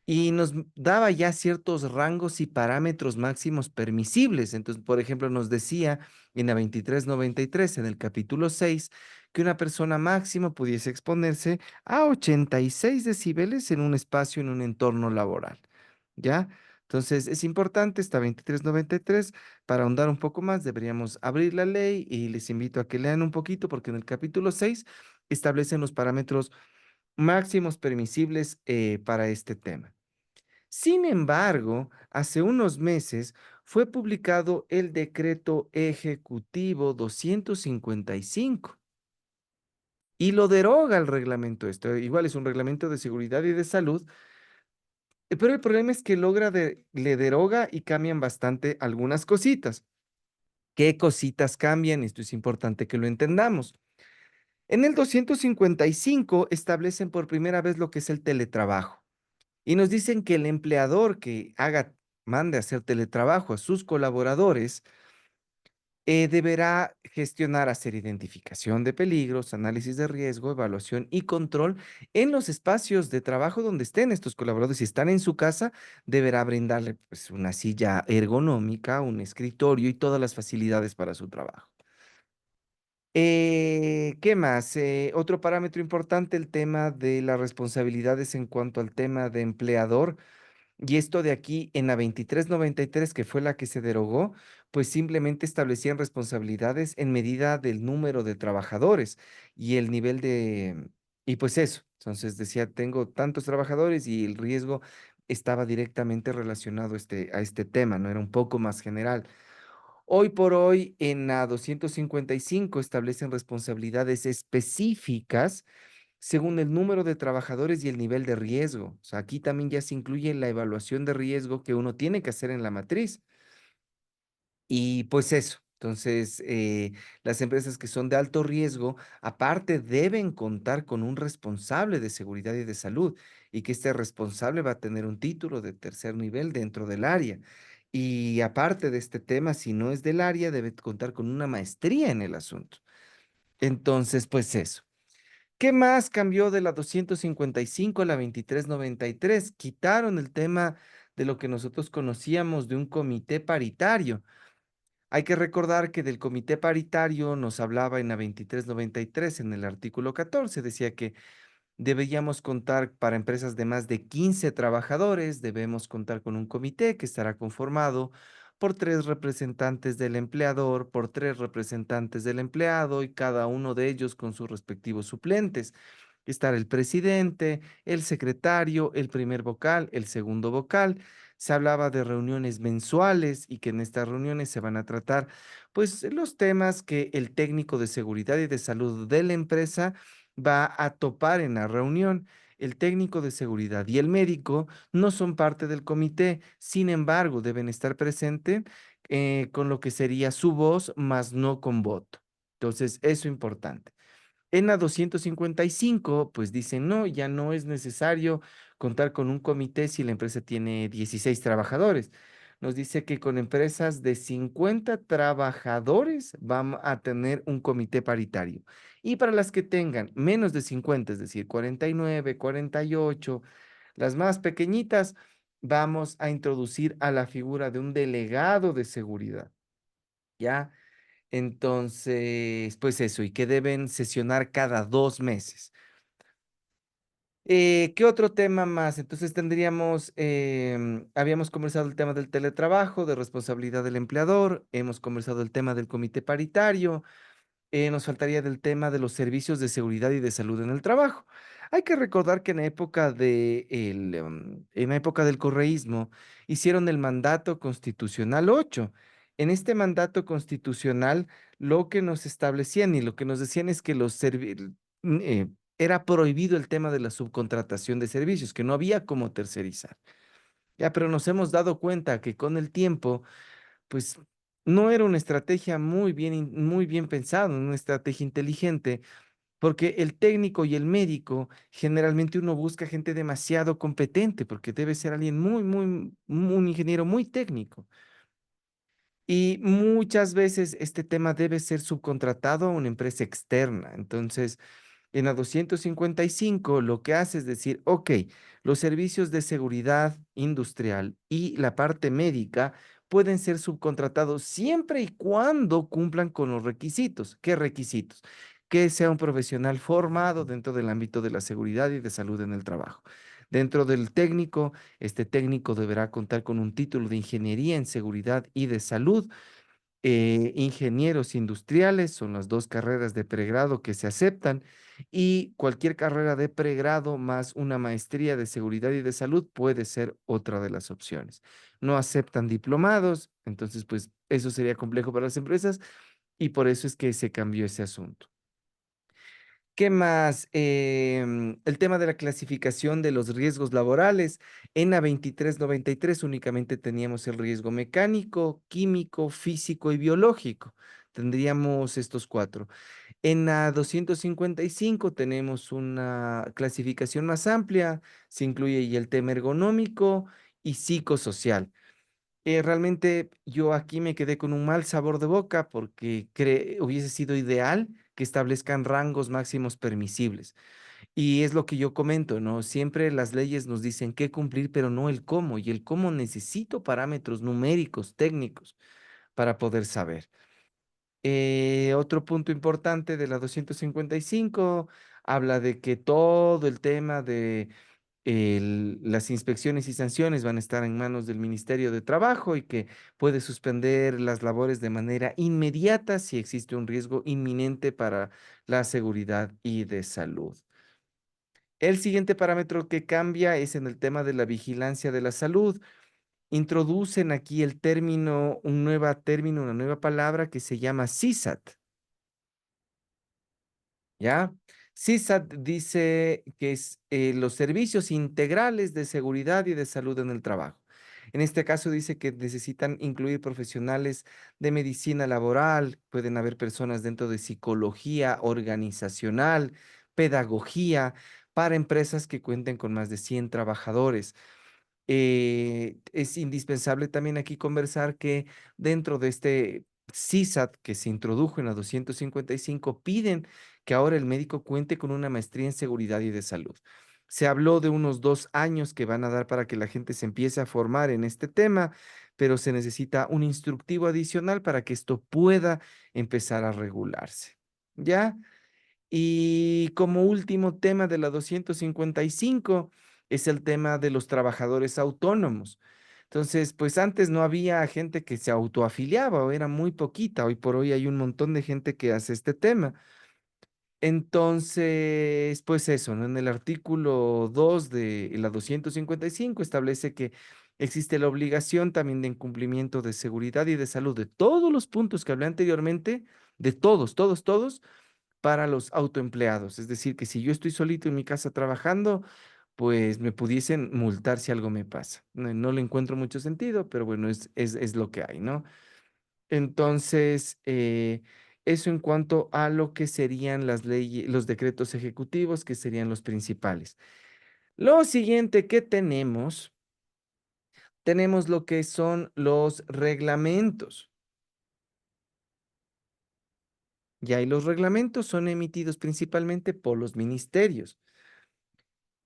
A: Y nos daba ya ciertos rangos y parámetros máximos permisibles. Entonces, por ejemplo, nos decía en la 2393, en el capítulo 6, que una persona máxima pudiese exponerse a 86 decibeles en un espacio, en un entorno laboral. ¿Ya? Entonces, es importante esta 2393. Para ahondar un poco más, deberíamos abrir la ley y les invito a que lean un poquito porque en el capítulo 6 establecen los parámetros máximos permisibles para este tema. Sin embargo, hace unos meses fue publicado el decreto ejecutivo 255 y lo deroga el reglamento. Esto igual es un reglamento de seguridad y de salud, pero el problema es que le deroga y cambian bastante algunas cositas. ¿Qué cositas cambian? Esto es importante que lo entendamos. En el 255 establecen por primera vez lo que es el teletrabajo. Y nos dicen que el empleador que mande a hacer teletrabajo a sus colaboradores, deberá gestionar, hacer identificación de peligros, análisis de riesgo, evaluación y control en los espacios de trabajo donde estén estos colaboradores. Si están en su casa, deberá brindarle pues, una silla ergonómica, un escritorio y todas las facilidades para su trabajo. ¿Qué más? Otro parámetro importante, el tema de las responsabilidades en cuanto al tema de empleador. Y esto de aquí en la 2393, que fue la que se derogó, pues simplemente establecían responsabilidades en medida del número de trabajadores y el nivel y pues eso. Entonces decía, tengo tantos trabajadores y el riesgo estaba directamente relacionado a este tema, ¿no? Era un poco más general. Hoy por hoy, en la 255 establecen responsabilidades específicas según el número de trabajadores y el nivel de riesgo. O sea, aquí también ya se incluye la evaluación de riesgo que uno tiene que hacer en la matriz. Y pues eso. Entonces, las empresas que son de alto riesgo, aparte, deben contar con un responsable de seguridad y de salud y que este responsable va a tener un título de tercer nivel dentro del área. Y aparte de este tema, si no es del área, debe contar con una maestría en el asunto. Entonces, pues eso. ¿Qué más cambió de la 255 a la 2393? Quitaron el tema de lo que nosotros conocíamos de un comité paritario. Hay que recordar que del comité paritario nos hablaba en la 2393, en el artículo 14, decía que deberíamos contar para empresas de más de 15 trabajadores, debemos contar con un comité que estará conformado por 3 representantes del empleador, por 3 representantes del empleado y cada uno de ellos con sus respectivos suplentes. Estar el presidente, el secretario, el primer vocal, el segundo vocal. Se hablaba de reuniones mensuales y que en estas reuniones se van a tratar pues los temas que el técnico de seguridad y de salud de la empresa va a topar en la reunión. El técnico de seguridad y el médico no son parte del comité, sin embargo, deben estar presentes con lo que sería su voz, más no con voto. Entonces, eso es importante. En la 255, pues dicen, no, ya no es necesario contar con un comité si la empresa tiene 16 trabajadores. Nos dice que con empresas de 50 trabajadores van a tener un comité paritario. Y para las que tengan menos de 50, es decir, 49, 48, las más pequeñitas, vamos a introducir a la figura de un delegado de seguridad. ¿Ya? Entonces, pues eso, y que deben sesionar cada 2 meses. ¿Qué otro tema más? Entonces tendríamos, habíamos conversado el tema del teletrabajo, de responsabilidad del empleador, hemos conversado el tema del comité paritario, nos faltaría del tema de los servicios de seguridad y de salud en el trabajo. Hay que recordar que en la época del correísmo hicieron el mandato constitucional 8. En este mandato constitucional, lo que nos establecían y lo que nos decían es que era prohibido el tema de la subcontratación de servicios, que no había cómo tercerizar. Ya, pero nos hemos dado cuenta que con el tiempo pues no era una estrategia muy bien pensada, una estrategia inteligente, porque el técnico y el médico generalmente uno busca gente demasiado competente, porque debe ser alguien un ingeniero muy técnico. Y muchas veces este tema debe ser subcontratado a una empresa externa. Entonces, en la 255 lo que hace es decir, ok, los servicios de seguridad industrial y la parte médica pueden ser subcontratados siempre y cuando cumplan con los requisitos. ¿Qué requisitos? Que sea un profesional formado dentro del ámbito de la seguridad y de salud en el trabajo. Dentro del técnico, este técnico deberá contar con un título de ingeniería en seguridad y de salud. Ingenieros industriales son las 2 carreras de pregrado que se aceptan y cualquier carrera de pregrado más una maestría de seguridad y de salud puede ser otra de las opciones. No aceptan diplomados, entonces pues eso sería complejo para las empresas y por eso es que se cambió ese asunto. ¿Qué más? El tema de la clasificación de los riesgos laborales. En la 2393 únicamente teníamos el riesgo mecánico, químico, físico y biológico. Tendríamos estos 4. En la 255 tenemos una clasificación más amplia. Se incluye y el tema ergonómico y psicosocial. Realmente yo aquí me quedé con un mal sabor de boca porque hubiese sido ideal que establezcan rangos máximos permisibles. Y es lo que yo comento, ¿no? Siempre las leyes nos dicen qué cumplir, pero no el cómo. Y el cómo necesito parámetros numéricos, técnicos, para poder saber. Otro punto importante de la 255 habla de que todo el tema de las inspecciones y sanciones van a estar en manos del Ministerio de Trabajo y que puede suspender las labores de manera inmediata si existe un riesgo inminente para la seguridad y de salud. El siguiente parámetro que cambia es en el tema de la vigilancia de la salud. Introducen aquí el término, una nueva palabra que se llama CISAT. ¿Ya? CISAT dice que es los servicios integrales de seguridad y de salud en el trabajo. En este caso dice que necesitan incluir profesionales de medicina laboral, pueden haber personas dentro de psicología organizacional, pedagogía, para empresas que cuenten con más de 100 trabajadores. Es indispensable también aquí conversar que dentro de este CISAT que se introdujo en la 255 piden que ahora el médico cuente con una maestría en seguridad y de salud. Se habló de unos 2 años que van a dar para que la gente se empiece a formar en este tema, pero se necesita un instructivo adicional para que esto pueda empezar a regularse. ¿Ya? Y como último tema de la 255 es el tema de los trabajadores autónomos. Entonces, pues antes no había gente que se autoafiliaba o era muy poquita. Hoy por hoy hay un montón de gente que hace este tema. Entonces, pues eso, ¿no? En el artículo 2 de la 255 establece que existe la obligación también de incumplimiento de seguridad y de salud de todos los puntos que hablé anteriormente, de todos, todos, todos, para los autoempleados. Es decir, que si yo estoy solito en mi casa trabajando, pues me pudiesen multar si algo me pasa. No, no le encuentro mucho sentido, pero bueno, es lo que hay, ¿no? Entonces, eso en cuanto a lo que serían las leyes, los decretos ejecutivos, que serían los principales. Lo siguiente que tenemos lo que son los reglamentos. Ya, y los reglamentos son emitidos principalmente por los ministerios.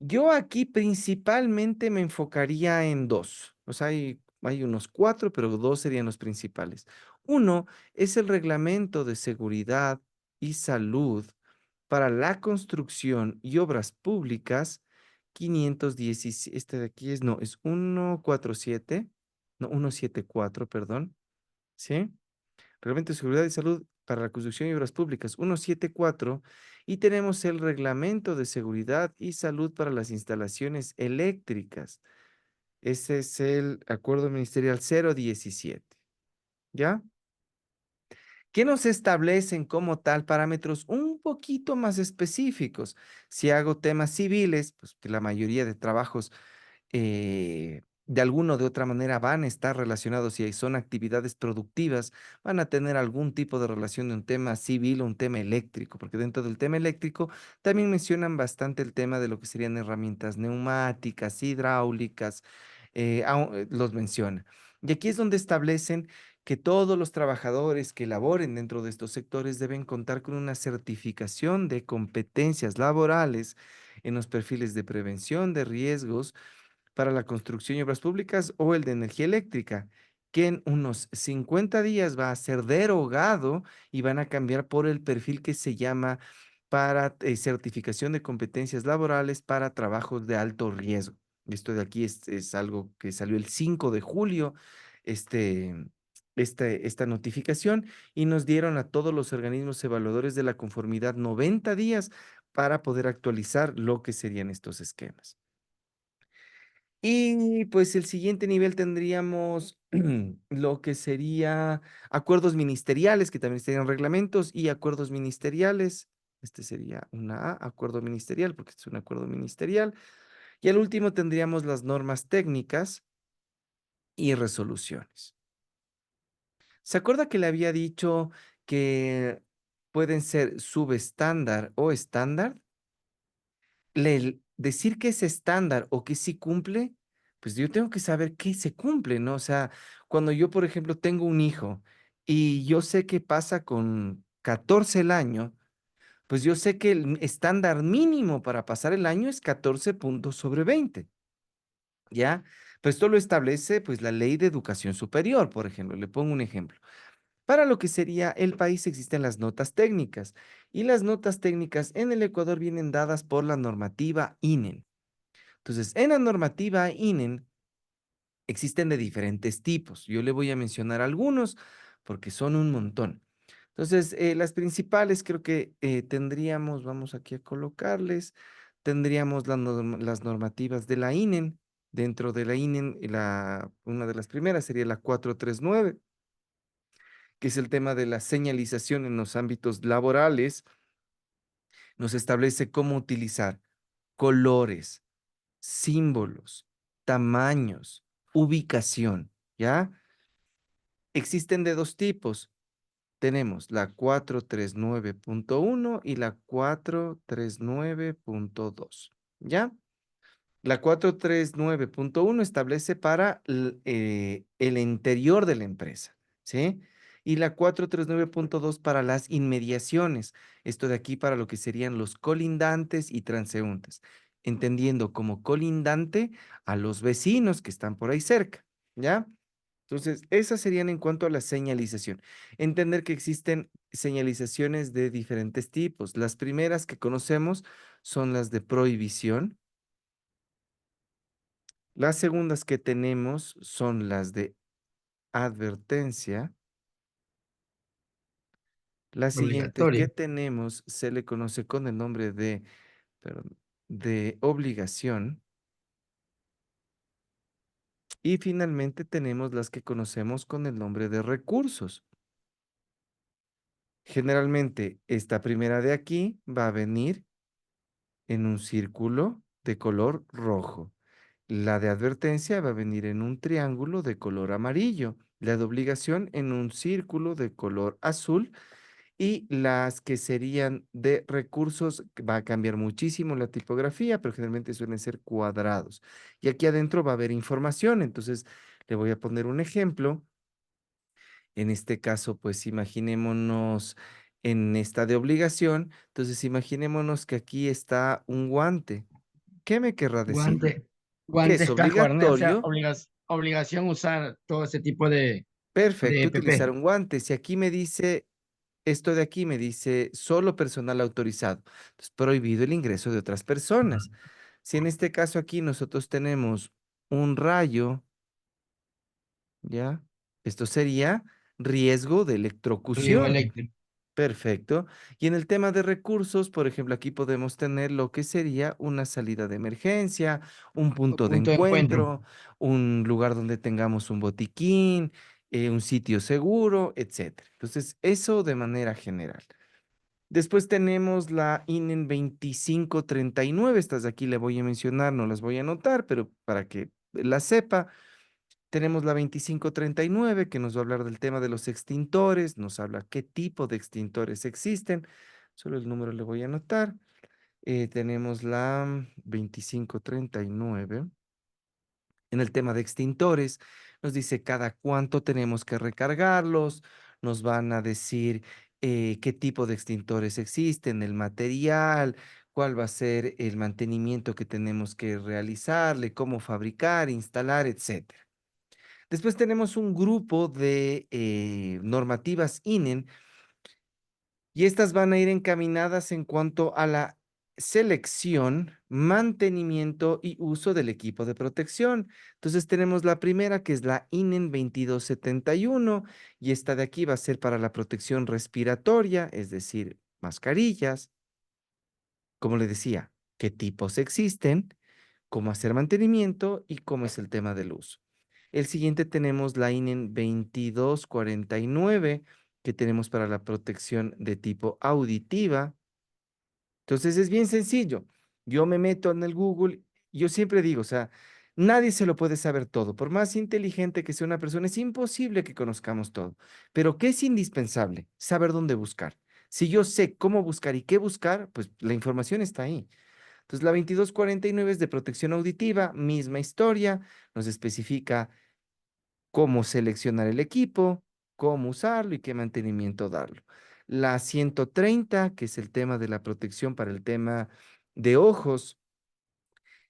A: Yo aquí principalmente me enfocaría en dos. O sea, hay unos cuatro, pero dos serían los principales. Uno es el reglamento de seguridad y salud para la construcción y obras públicas 517, este de aquí es, no, es 147, no, 174, perdón, ¿sí? Reglamento de Seguridad y Salud para la Construcción y Obras Públicas 174 y tenemos el Reglamento de Seguridad y Salud para las Instalaciones Eléctricas. Ese es el Acuerdo Ministerial 017, ¿ya? Que nos establecen como tal parámetros un poquito más específicos. Si hago temas civiles, pues que la mayoría de trabajos de alguna o de otra manera van a estar relacionados y son actividades productivas, van a tener algún tipo de relación de un tema civil o un tema eléctrico, porque dentro del tema eléctrico también mencionan bastante el tema de lo que serían herramientas neumáticas, hidráulicas, los menciona. Y aquí es donde establecen que todos los trabajadores que laboren dentro de estos sectores deben contar con una certificación de competencias laborales en los perfiles de prevención de riesgos para la construcción y obras públicas o el de energía eléctrica, que en unos 50 días va a ser derogado y van a cambiar por el perfil que se llama para certificación de competencias laborales para trabajos de alto riesgo. Esto de aquí es algo que salió el 5 de julio, este, esta notificación, y nos dieron a todos los organismos evaluadores de la conformidad 90 días para poder actualizar lo que serían estos esquemas. Y pues el siguiente nivel tendríamos lo que sería acuerdos ministeriales, que también serían reglamentos y acuerdos ministeriales. Este sería una A, acuerdo ministerial, porque este es un acuerdo ministerial. Y al último tendríamos las normas técnicas y resoluciones. ¿Se acuerda que le había dicho que pueden ser subestándar o estándar? Decir que es estándar o que sí cumple, pues yo tengo que saber qué se cumple, ¿no? O sea, cuando yo, por ejemplo, tengo un hijo y yo sé qué pasa con 14 el año, pues yo sé que el estándar mínimo para pasar el año es 14 puntos sobre 20, ¿ya? Pues esto lo establece pues la Ley de Educación Superior, por ejemplo. Le pongo un ejemplo. Para lo que sería el país existen las notas técnicas y las notas técnicas en el Ecuador vienen dadas por la normativa INEN. Entonces, en la normativa INEN existen de diferentes tipos. Yo le voy a mencionar algunos porque son un montón. Entonces, las principales creo que tendríamos, vamos aquí a colocarles, tendríamos las normativas de la INEN. Dentro de la INEN, una de las primeras sería la 439, que es el tema de la señalización en los ámbitos laborales. Nos establece cómo utilizar colores, símbolos, tamaños, ubicación, ¿ya? Existen de dos tipos. Tenemos la 439.1 y la 439.2, ¿ya? La 439.1 establece para el interior de la empresa, ¿sí? Y la 439.2 para las inmediaciones. Esto de aquí para lo que serían los colindantes y transeúntes, entendiendo como colindante a los vecinos que están por ahí cerca, ¿ya? Entonces, esas serían en cuanto a la señalización. Entender que existen señalizaciones de diferentes tipos. Las primeras que conocemos son las de prohibición, Las segundas que tenemos son las de advertencia. La siguiente que
B: Obligatorio.
A: tenemos se le conoce con el nombre de, perdón, de obligación. Y finalmente tenemos las que conocemos con el nombre de recursos. Generalmente, esta primera de aquí va a venir en un círculo de color rojo. La de advertencia va a venir en un triángulo de color amarillo. La de obligación en un círculo de color azul. Y las que serían de recursos, que va a cambiar muchísimo la tipografía, pero generalmente suelen ser cuadrados. Y aquí adentro va a haber información. Entonces, le voy a poner un ejemplo. En este caso, pues imaginémonos en esta de obligación. Entonces, imaginémonos que aquí está un guante. ¿Qué me querrá decir?
B: Guante,
A: Que es
B: guantes, casco, arnés, o sea,
A: obligatorio.
B: obligación usar todo ese tipo de
A: Perfecto, utilizar
B: PP.
A: un guante. Si aquí me dice, esto de aquí me dice solo personal autorizado, es prohibido el ingreso de otras personas. Si en este caso aquí nosotros tenemos un rayo, ¿ya? Esto sería riesgo de
B: Riego
A: electrocución.
B: eléctrico,
A: Perfecto. Y en el tema de recursos, por ejemplo, aquí podemos tener lo que sería una salida de emergencia, un punto de
B: punto de encuentro.
A: encuentro, un lugar donde tengamos un botiquín, un sitio seguro, etcétera. Entonces, eso de manera general. Después tenemos la INEN 2539. Estas de aquí le voy a mencionar, no las voy a anotar, pero para que la sepa. Tenemos la 2539 que nos va a hablar del tema de los extintores, nos habla qué tipo de extintores existen. Solo el número le voy a anotar. Tenemos la 2539. En el tema de extintores, nos dice cada cuánto tenemos que recargarlos, nos van a decir qué tipo de extintores existen, el material, cuál va a ser el mantenimiento que tenemos que realizarle, cómo fabricar, instalar, etcétera. Después tenemos un grupo de normativas INEN y estas van a ir encaminadas en cuanto a la selección, mantenimiento y uso del equipo de protección. Entonces tenemos la primera que es la INEN 2271 y esta de aquí va a ser para la protección respiratoria, es decir, mascarillas. Como le decía, qué tipos existen, cómo hacer mantenimiento y cómo es el tema del uso. El siguiente tenemos la INEN 2249 que tenemos para la protección de tipo auditiva. Entonces es bien sencillo. Yo me meto en el Google, yo siempre digo, o sea, nadie se lo puede saber todo. Por más inteligente que sea una persona, es imposible que conozcamos todo. Pero ¿qué es indispensable? Saber dónde buscar. Si yo sé cómo buscar y qué buscar, pues la información está ahí. Entonces, la 2249 es de protección auditiva, misma historia, nos especifica cómo seleccionar el equipo, cómo usarlo y qué mantenimiento darlo. La 130, que es el tema de la protección para el tema de ojos.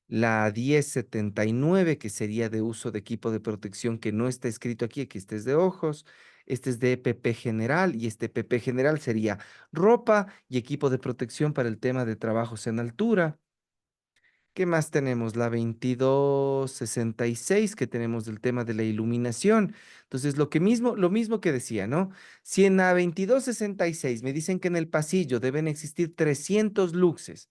A: La 1079, que sería de uso de equipo de protección que no está escrito aquí, que este es de ojos. Este es de EPP general y este EPP general sería ropa y equipo de protección para el tema de trabajos en altura. ¿Qué más tenemos? La 2266 que tenemos del tema de la iluminación. Entonces, lo mismo que decía, ¿no? Si en la 2266 me dicen que en el pasillo deben existir 300 luxes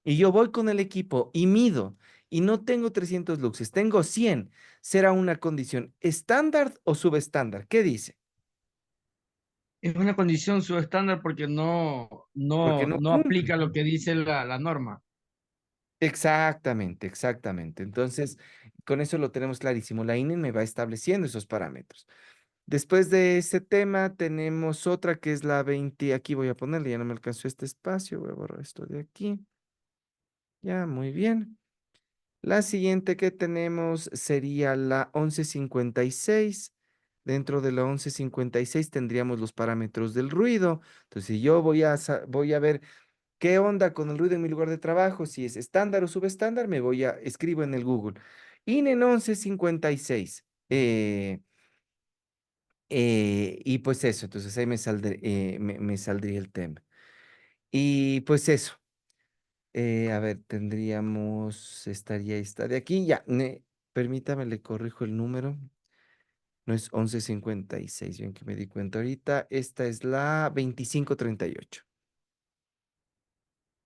A: y yo voy con el equipo y mido y no tengo 300 luxes, tengo 100, ¿será una condición estándar o subestándar? ¿Qué dice?
B: Es una condición subestándar porque
A: Porque no
B: no
A: cumple.
B: aplica lo que dice la norma.
A: Exactamente, exactamente. Entonces, con eso lo tenemos clarísimo. La INE me va estableciendo esos parámetros. Después de ese tema tenemos otra que es la 20. Aquí voy a ponerle, ya no me alcanzó este espacio, voy a borrar esto de aquí. Ya, muy bien. La siguiente que tenemos sería la 1156. Dentro de la 1156 tendríamos los parámetros del ruido. Entonces, si yo voy a ver qué onda con el ruido en mi lugar de trabajo, si es estándar o subestándar, escribo en el Google. INEN 1156. Y pues eso, entonces ahí me saldría el tema. Y pues eso, a ver, estaría esta de aquí, ya. Permítame, le corrijo el número. No es 1156, bien que me di cuenta ahorita. Esta es la 2538.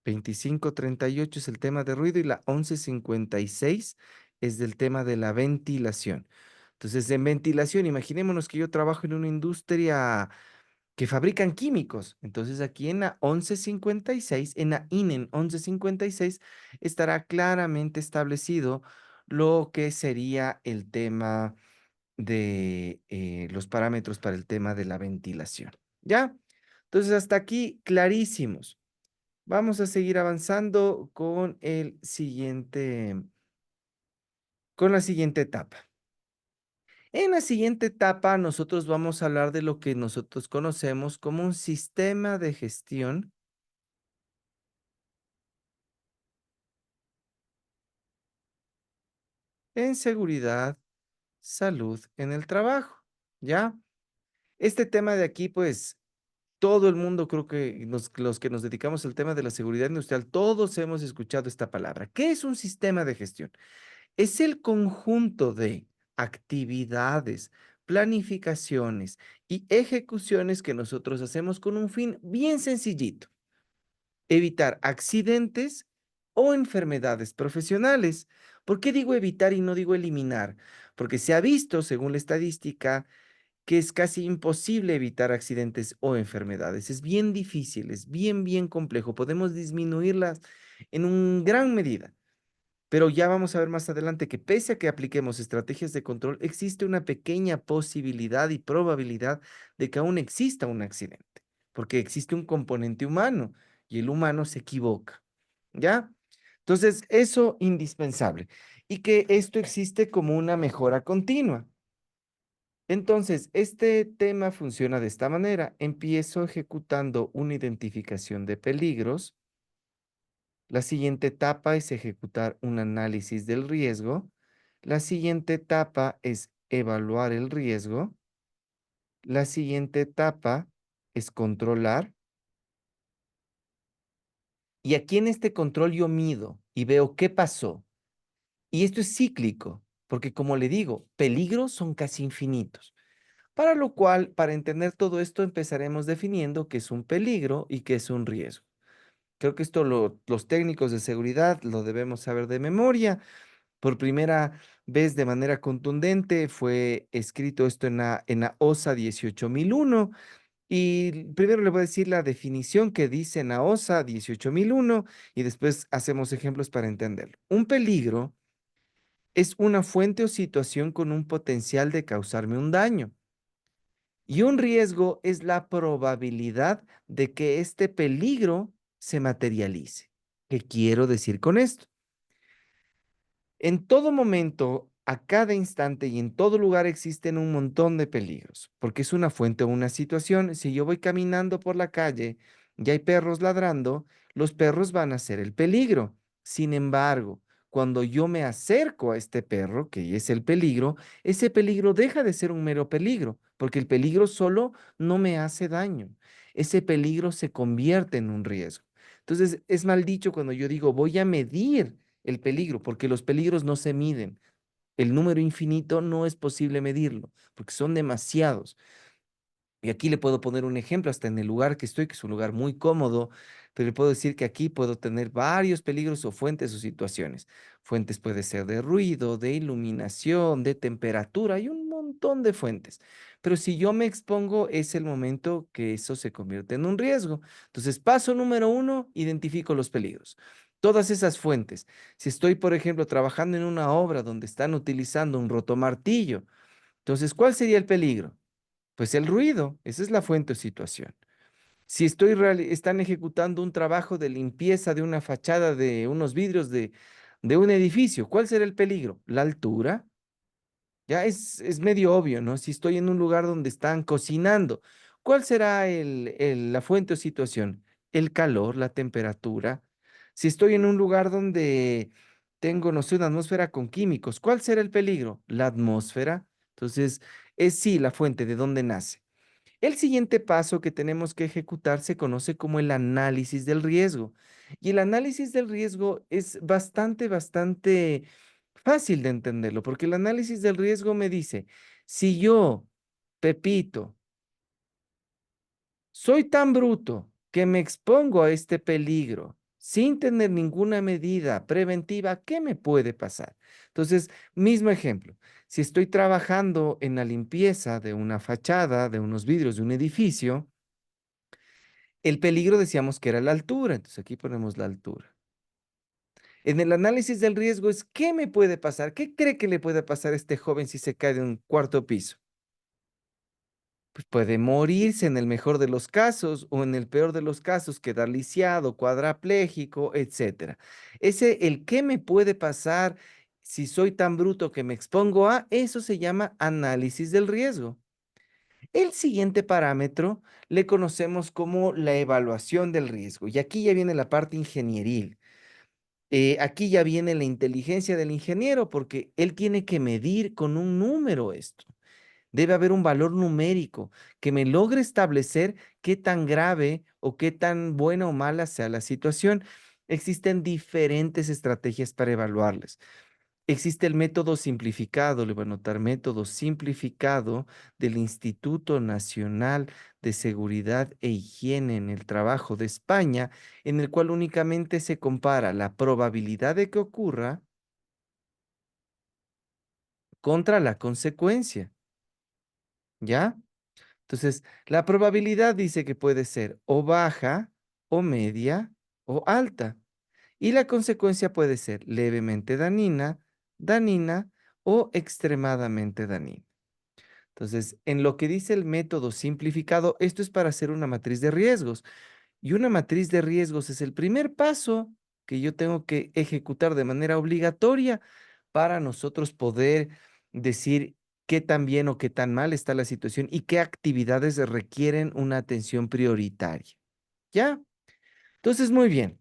A: 2538 es el tema de ruido y la 1156 es del tema de la ventilación. Entonces, en ventilación, imaginémonos que yo trabajo en una industria que fabrican químicos. Entonces, aquí en la 1156, en la INEN 1156, estará claramente establecido lo que sería el tema de los parámetros para el tema de la ventilación. ¿Ya? Entonces, hasta aquí clarísimos. Vamos a seguir avanzando con la siguiente etapa. En la siguiente etapa, nosotros vamos a hablar de lo que nosotros conocemos como un sistema de gestión en seguridad, salud en el trabajo. ¿Ya? Este tema de aquí, pues, todo el mundo, creo que los que nos dedicamos al tema de la seguridad industrial, todos hemos escuchado esta palabra. ¿Qué es un sistema de gestión? Es el conjunto de actividades, planificaciones y ejecuciones que nosotros hacemos con un fin bien sencillito: evitar accidentes o enfermedades profesionales. ¿Por qué digo evitar y no digo eliminar? Porque se ha visto, según la estadística, que es casi imposible evitar accidentes o enfermedades. Es bien difícil, es bien, bien complejo. Podemos disminuirlas en una gran medida. Pero ya vamos a ver más adelante que pese a que apliquemos estrategias de control, existe una pequeña posibilidad y probabilidad de que aún exista un accidente, porque existe un componente humano y el humano se equivoca, ¿ya? Entonces, eso indispensable. Y que esto existe como una mejora continua. Entonces, este tema funciona de esta manera. Empiezo ejecutando una identificación de peligros. La siguiente etapa es ejecutar un análisis del riesgo. La siguiente etapa es evaluar el riesgo. La siguiente etapa es controlar. Y aquí en este control yo mido y veo qué pasó. Y esto es cíclico, porque como le digo, peligros son casi infinitos. Para lo cual, para entender todo esto, empezaremos definiendo qué es un peligro y qué es un riesgo. Creo que esto los técnicos de seguridad lo debemos saber de memoria. Por primera vez de manera contundente fue escrito esto en la OSA 18001. Y primero le voy a decir la definición que dice en la OSA 18001 y después hacemos ejemplos para entenderlo. Un peligro es una fuente o situación con un potencial de causarme un daño. Y un riesgo es la probabilidad de que este peligro se materialice. ¿Qué quiero decir con esto? En todo momento, a cada instante y en todo lugar existen un montón de peligros, porque es una fuente o una situación. Si yo voy caminando por la calle y hay perros ladrando, los perros van a ser el peligro. Sin embargo, cuando yo me acerco a este perro, que es el peligro, ese peligro deja de ser un mero peligro, porque el peligro solo no me hace daño. Ese peligro se convierte en un riesgo. Entonces, es mal dicho cuando yo digo voy a medir el peligro, porque los peligros no se miden. El número infinito no es posible medirlo, porque son demasiados. Y aquí le puedo poner un ejemplo, hasta en el lugar que estoy, que es un lugar muy cómodo, pero le puedo decir que aquí puedo tener varios peligros o fuentes o situaciones. Fuentes puede ser de ruido, de iluminación, de temperatura, hay un montón de fuentes. Pero si yo me expongo, es el momento que eso se convierte en un riesgo. Entonces, paso número uno, identifico los peligros. Todas esas fuentes. Si estoy, por ejemplo, trabajando en una obra donde están utilizando un rotomartillo, entonces, ¿cuál sería el peligro? Pues el ruido, esa es la fuente o situación. Si están ejecutando un trabajo de limpieza de una fachada de unos vidrios de un edificio, ¿cuál será el peligro? La altura. Ya es medio obvio, ¿no? Si estoy en un lugar donde están cocinando, ¿cuál será la fuente o situación? El calor, la temperatura. Si estoy en un lugar donde tengo, no sé, una atmósfera con químicos, ¿cuál será el peligro? La atmósfera. Entonces, es sí la fuente de dónde nace. El siguiente paso que tenemos que ejecutar se conoce como el análisis del riesgo. Y el análisis del riesgo es bastante Fácil de entenderlo, porque el análisis del riesgo me dice, si yo, Pepito, soy tan bruto que me expongo a este peligro sin tener ninguna medida preventiva, ¿qué me puede pasar? Entonces, mismo ejemplo, si estoy trabajando en la limpieza de una fachada, de unos vidrios de un edificio, el peligro decíamos que era la altura, entonces aquí ponemos la altura. En el análisis del riesgo es, ¿qué me puede pasar? ¿Qué cree que le puede pasar a este joven si se cae de un cuarto piso? Pues puede morirse en el mejor de los casos o en el peor de los casos, quedar lisiado, cuadrapléjico, etcétera. El qué me puede pasar si soy tan bruto que me expongo a, eso se llama análisis del riesgo. El siguiente parámetro le conocemos como la evaluación del riesgo. Y aquí ya viene la parte ingenieril. Aquí ya viene la inteligencia del ingeniero porque él tiene que medir con un número esto. Debe haber un valor numérico que me logre establecer qué tan grave o qué tan buena o mala sea la situación. Existen diferentes estrategias para evaluarlas. Existe el método simplificado, le voy a anotar método simplificado del Instituto Nacional de Seguridad e Higiene en el Trabajo de España, en el cual únicamente se compara la probabilidad de que ocurra contra la consecuencia, ¿ya? Entonces, la probabilidad dice que puede ser o baja, o media, o alta. Y la consecuencia puede ser levemente dañina, dañina o extremadamente dañina. Entonces, en lo que dice el método simplificado, esto es para hacer una matriz de riesgos. Y una matriz de riesgos es el primer paso que yo tengo que ejecutar de manera obligatoria para nosotros poder decir qué tan bien o qué tan mal está la situación y qué actividades requieren una atención prioritaria. ¿Ya? Entonces, muy bien.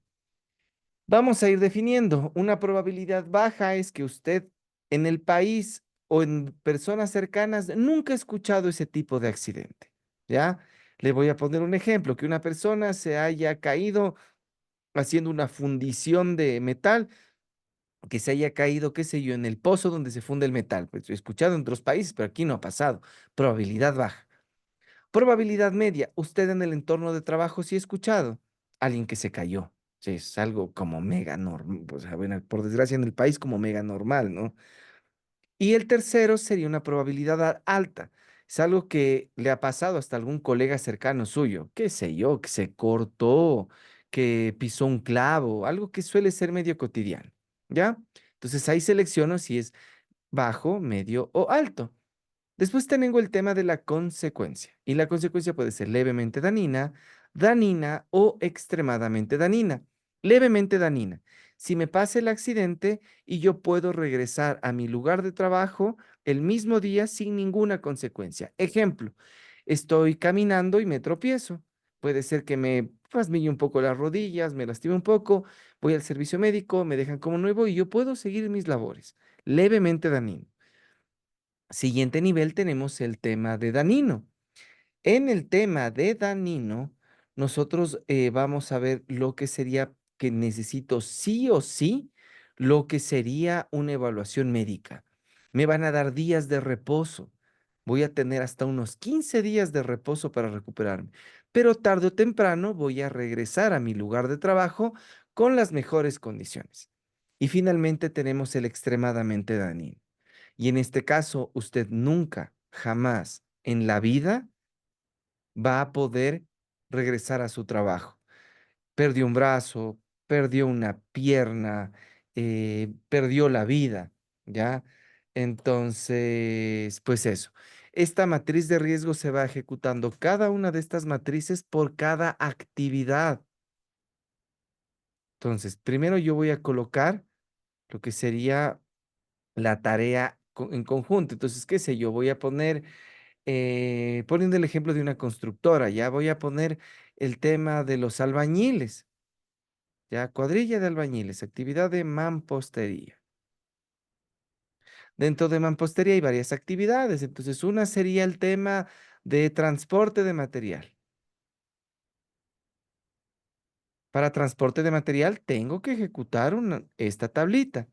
A: Vamos a ir definiendo. Una probabilidad baja es que usted en el país o en personas cercanas nunca ha escuchado ese tipo de accidente. ¿Ya? Le voy a poner un ejemplo, que una persona se haya caído haciendo una fundición de metal, que se haya caído, qué sé yo, en el pozo donde se funde el metal. Pues he escuchado en otros países, pero aquí no ha pasado. Probabilidad baja. Probabilidad media. Usted en el entorno de trabajo sí ha escuchado. Alguien que se cayó. Sí, es algo como mega normal. O sea, bueno, por desgracia en el país como mega normal, ¿no? Y el tercero sería una probabilidad alta. Es algo que le ha pasado hasta algún colega cercano suyo, qué sé yo, que se cortó, que pisó un clavo, algo que suele ser medio cotidiano, ¿ya? Entonces ahí selecciono si es bajo, medio o alto. Después tengo el tema de la consecuencia. Y la consecuencia puede ser levemente dañina, dañina o extremadamente dañina. Levemente dañina. Si me pasa el accidente y yo puedo regresar a mi lugar de trabajo el mismo día sin ninguna consecuencia. Ejemplo, estoy caminando y me tropiezo. Puede ser que me rasmille un poco las rodillas, me lastime un poco, voy al servicio médico, me dejan como nuevo y yo puedo seguir mis labores. Levemente dañino. Siguiente nivel tenemos el tema de Danino. En el tema de Danino, nosotros vamos a ver lo que sería que necesito sí o sí, lo que sería una evaluación médica. Me van a dar días de reposo. Voy a tener hasta unos 15 días de reposo para recuperarme, pero tarde o temprano voy a regresar a mi lugar de trabajo con las mejores condiciones. Y finalmente tenemos el extremadamente dañino. Y en este caso, usted nunca, jamás en la vida va a poder regresar a su trabajo. Perdió un brazo, perdió una pierna, perdió la vida, ¿ya? Entonces, pues eso. Esta matriz de riesgo se va ejecutando cada una de estas matrices por cada actividad. Entonces, primero yo voy a colocar lo que sería la tarea en conjunto. Entonces, qué sé yo, voy a poner poniendo el ejemplo de una constructora, ya voy a poner el tema de los albañiles, ya cuadrilla de albañiles, actividad de mampostería. Dentro de mampostería hay varias actividades, entonces una sería el tema de transporte de material. Para transporte de material tengo que ejecutar esta tablita.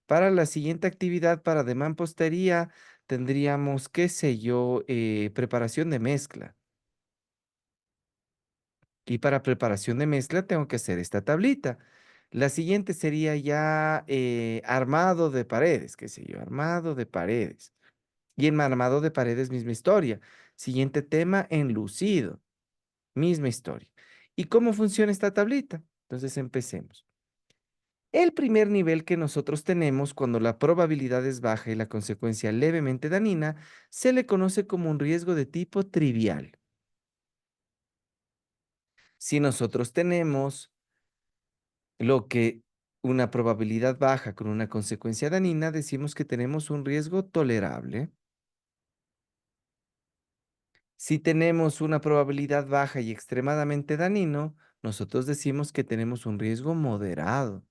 A: Para la siguiente actividad, para de mampostería, tendríamos, qué sé yo, preparación de mezcla. Y para preparación de mezcla tengo que hacer esta tablita. La siguiente sería ya armado de paredes, qué sé yo, armado de paredes. Y en armado de paredes, misma historia. Siguiente tema, enlucido, misma historia. ¿Y cómo funciona esta tablita? Entonces empecemos. El primer nivel que nosotros tenemos cuando la probabilidad es baja y la consecuencia levemente dañina, se le conoce como un riesgo de tipo trivial. Si nosotros tenemos lo que una probabilidad baja con una consecuencia dañina, decimos que tenemos un riesgo tolerable. Si tenemos una probabilidad baja y extremadamente dañino, nosotros decimos que tenemos un riesgo moderado.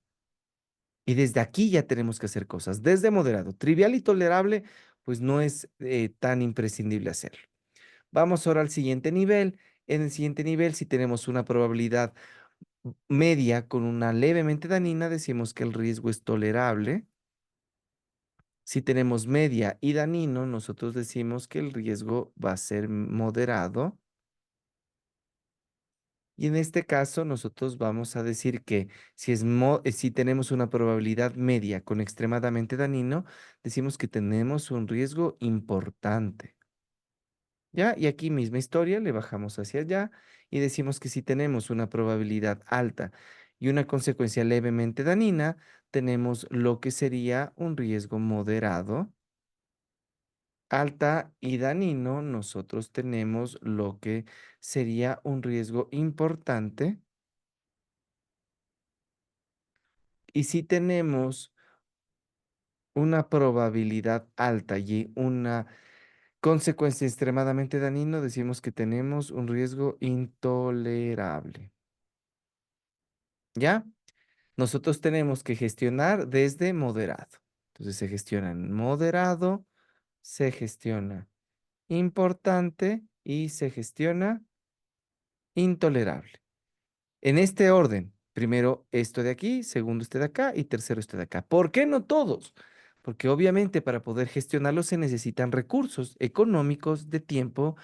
A: Y desde aquí ya tenemos que hacer cosas. Desde moderado, trivial y tolerable, pues no es tan imprescindible hacerlo. Vamos ahora al siguiente nivel. En el siguiente nivel, si tenemos una probabilidad media con una levemente dañina, decimos que el riesgo es tolerable. Si tenemos media y dañino, nosotros decimos que el riesgo va a ser moderado. Y en este caso, nosotros vamos a decir que si tenemos una probabilidad media con extremadamente dañino, decimos que tenemos un riesgo importante. ¿Ya? Y aquí misma historia, le bajamos hacia allá y decimos que si tenemos una probabilidad alta y una consecuencia levemente dañina, tenemos lo que sería un riesgo moderado. Alta y dañino, nosotros tenemos lo que sería un riesgo importante. Y si tenemos una probabilidad alta y una consecuencia extremadamente dañino, decimos que tenemos un riesgo intolerable. ¿Ya? Nosotros tenemos que gestionar desde moderado. Entonces se gestiona en moderado, se gestiona importante y se gestiona intolerable. En este orden, primero esto de aquí, segundo este de acá y tercero este de acá. ¿Por qué no todos? Porque obviamente para poder gestionarlo se necesitan recursos económicos, de tiempo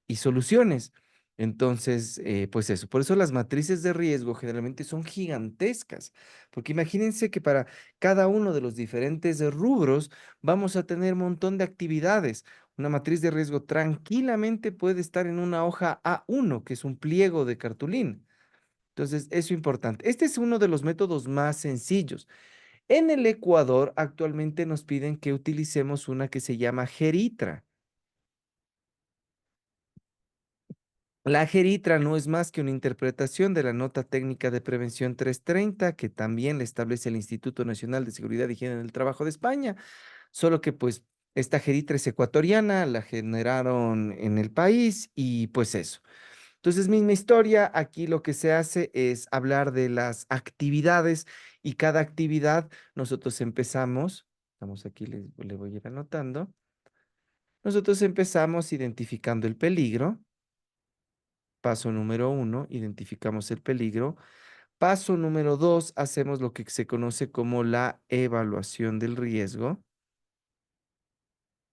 A: y soluciones. Entonces, pues eso, por eso las matrices de riesgo generalmente son gigantescas, porque imagínense que para cada uno de los diferentes rubros vamos a tener un montón de actividades. Una matriz de riesgo tranquilamente puede estar en una hoja A1, que es un pliego de cartulina. Entonces, eso es importante. Este es uno de los métodos más sencillos. En el Ecuador, actualmente nos piden que utilicemos una que se llama Geritra. La Geritra no es más que una interpretación de la Nota Técnica de Prevención 330, que también le establece el Instituto Nacional de Seguridad y Higiene en el Trabajo de España, solo que pues esta Geritra es ecuatoriana, la generaron en el país y pues eso. Entonces, misma historia, aquí lo que se hace es hablar de las actividades y cada actividad nosotros empezamos, vamos aquí, le voy a ir anotando, nosotros empezamos identificando el peligro, paso número uno, identificamos el peligro, paso número dos, hacemos lo que se conoce como la evaluación del riesgo.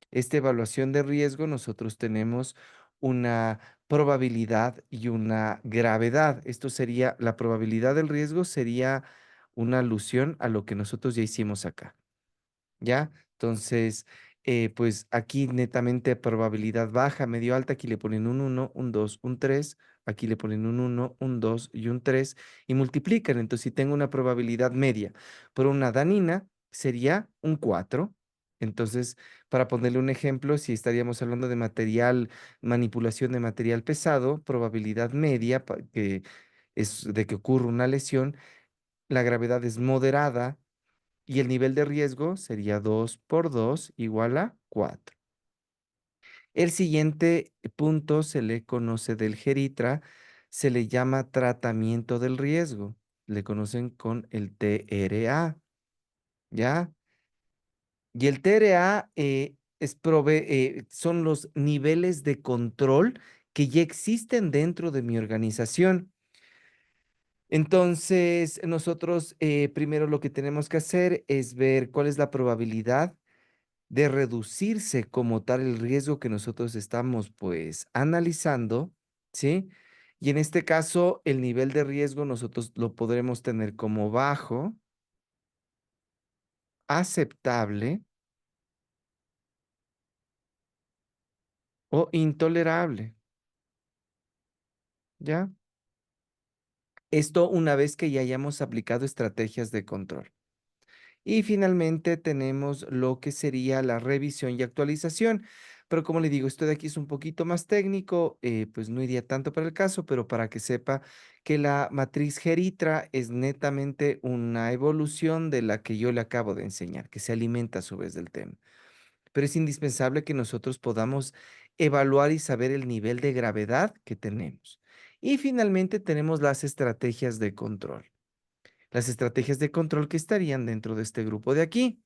A: Esta evaluación de riesgo, nosotros tenemos una probabilidad y una gravedad. Esto sería, la probabilidad del riesgo sería una alusión a lo que nosotros ya hicimos acá. ¿Ya? Entonces, pues aquí netamente probabilidad baja, medio alta, aquí le ponen un uno, un 2, un 3, aquí le ponen un uno, un 2 y un 3 y multiplican. Entonces, si tengo una probabilidad media por una danina, sería un 4. Entonces, para ponerle un ejemplo, si estaríamos hablando de material, manipulación de material pesado, probabilidad media que es de que ocurra una lesión, la gravedad es moderada y el nivel de riesgo sería 2 por 2 igual a 4. El siguiente punto se le conoce del Geritra, se le llama tratamiento del riesgo. Le conocen con el TRA, ¿ya? Y el TRA son los niveles de control que ya existen dentro de mi organización. Entonces, nosotros primero lo que tenemos que hacer es ver cuál es la probabilidad de reducirse como tal el riesgo que nosotros estamos pues analizando, ¿sí? Y en este caso, el nivel de riesgo nosotros lo podremos tener como bajo, aceptable o intolerable, ¿ya? Esto una vez que ya hayamos aplicado estrategias de control. Y finalmente tenemos lo que sería la revisión y actualización. Pero como le digo, esto de aquí es un poquito más técnico, pues no iría tanto para el caso, pero para que sepa que la matriz Geritra es netamente una evolución de la que yo le acabo de enseñar, que se alimenta a su vez del tema. Pero es indispensable que nosotros podamos evaluar y saber el nivel de gravedad que tenemos. Y finalmente tenemos las estrategias de control. Las estrategias de control que estarían dentro de este grupo de aquí.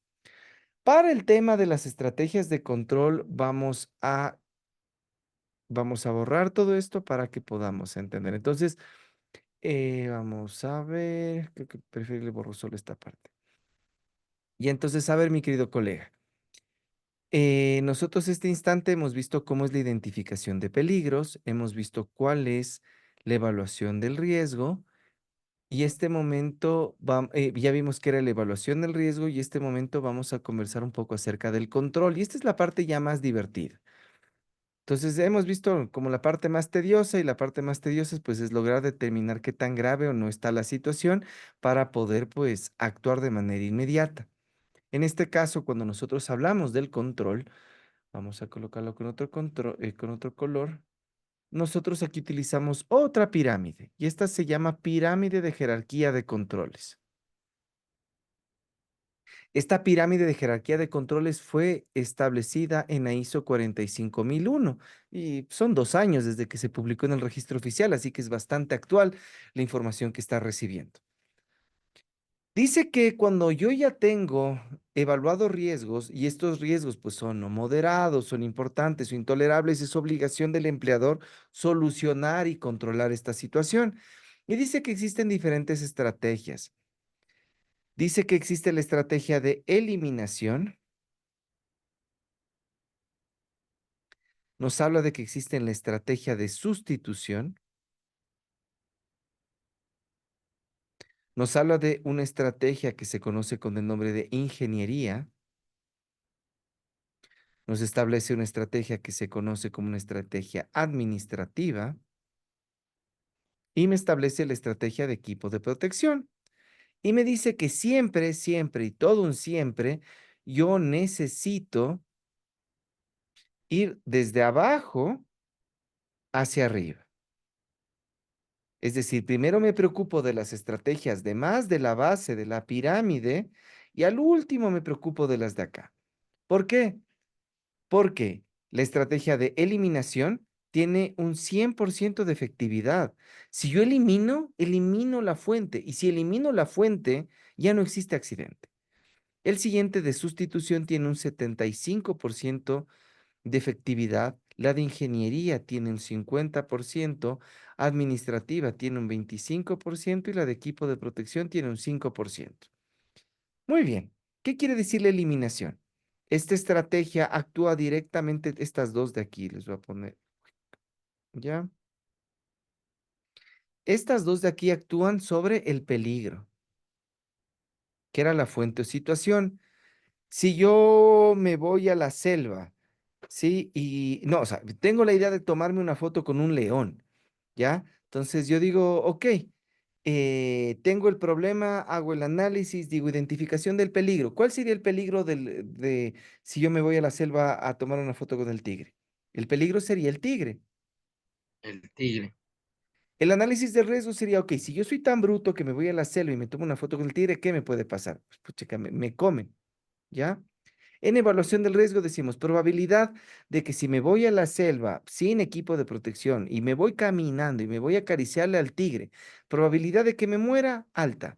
A: Para el tema de las estrategias de control, vamos a borrar todo esto para que podamos entender. Entonces, vamos a ver, creo que preferible borro solo esta parte. Y entonces, a ver, mi querido colega, nosotros este instante hemos visto cómo es la identificación de peligros, hemos visto cuál es la evaluación del riesgo. Y este momento, ya vimos que era la evaluación del riesgo y este momento vamos a conversar un poco acerca del control. Y esta es la parte ya más divertida. Entonces, hemos visto como la parte más tediosa y la parte más tediosa pues es lograr determinar qué tan grave o no está la situación para poder pues actuar de manera inmediata. En este caso, cuando nosotros hablamos del control, vamos a colocarlo con otro control, con otro color. Nosotros aquí utilizamos otra pirámide y esta se llama pirámide de jerarquía de controles. Esta pirámide de jerarquía de controles fue establecida en la ISO 45001 y son 2 años desde que se publicó en el registro oficial, así que es bastante actual la información que está recibiendo. Dice que cuando yo ya tengo evaluado riesgos y estos riesgos pues son o moderados, son importantes o intolerables, es obligación del empleador solucionar y controlar esta situación. Y dice que existen diferentes estrategias. Dice que existe la estrategia de eliminación. Nos habla de que existe la estrategia de sustitución. Nos habla de una estrategia que se conoce con el nombre de ingeniería. Nos establece una estrategia que se conoce como una estrategia administrativa y me establece la estrategia de equipo de protección. Y me dice que siempre, siempre y todo un siempre, yo necesito ir desde abajo hacia arriba. Es decir, primero me preocupo de las estrategias de más de la base de la pirámide y al último me preocupo de las de acá. ¿Por qué? Porque la estrategia de eliminación tiene un 100% de efectividad. Si yo elimino la fuente y si elimino la fuente, ya no existe accidente. El siguiente de sustitución tiene un 75% de efectividad, la de ingeniería tiene un 50%, administrativa tiene un 25% y la de equipo de protección tiene un 5%. Muy bien. ¿Qué quiere decir la eliminación? Esta estrategia actúa directamente, estas dos de aquí, les voy a poner, ¿ya? Estas dos de aquí actúan sobre el peligro, que era la fuente o situación. Si yo me voy a la selva, ¿sí? Y no, o sea, tengo la idea de tomarme una foto con un león, ¿ya? Entonces yo digo, ok, tengo el problema, hago el análisis, digo, identificación del peligro. ¿Cuál sería el peligro de si yo me voy a la selva a tomar una foto con el tigre? El peligro sería el tigre.
B: El tigre.
A: El análisis del riesgo sería, ok, si yo soy tan bruto que me voy a la selva y me tomo una foto con el tigre, ¿qué me puede pasar? Pues, puchica, me comen, ¿ya? En evaluación del riesgo decimos probabilidad de que si me voy a la selva sin equipo de protección y me voy caminando y me voy a acariciarle al tigre, probabilidad de que me muera alta.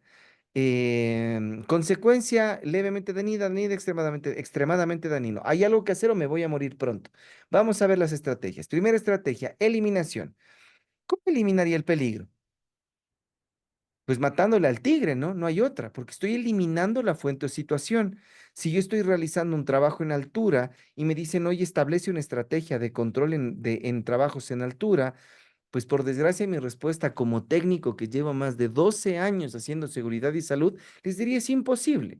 A: Consecuencia levemente dañina, dañina, extremadamente dañino. ¿Hay algo que hacer o me voy a morir pronto? Vamos a ver las estrategias. Primera estrategia, eliminación. ¿Cómo eliminaría el peligro? Pues matándole al tigre, ¿no? No hay otra, porque estoy eliminando la fuente o situación. Si yo estoy realizando un trabajo en altura y me dicen, oye, establece una estrategia de control en trabajos en altura, pues por desgracia mi respuesta como técnico que llevo más de 12 años haciendo seguridad y salud, les diría es imposible,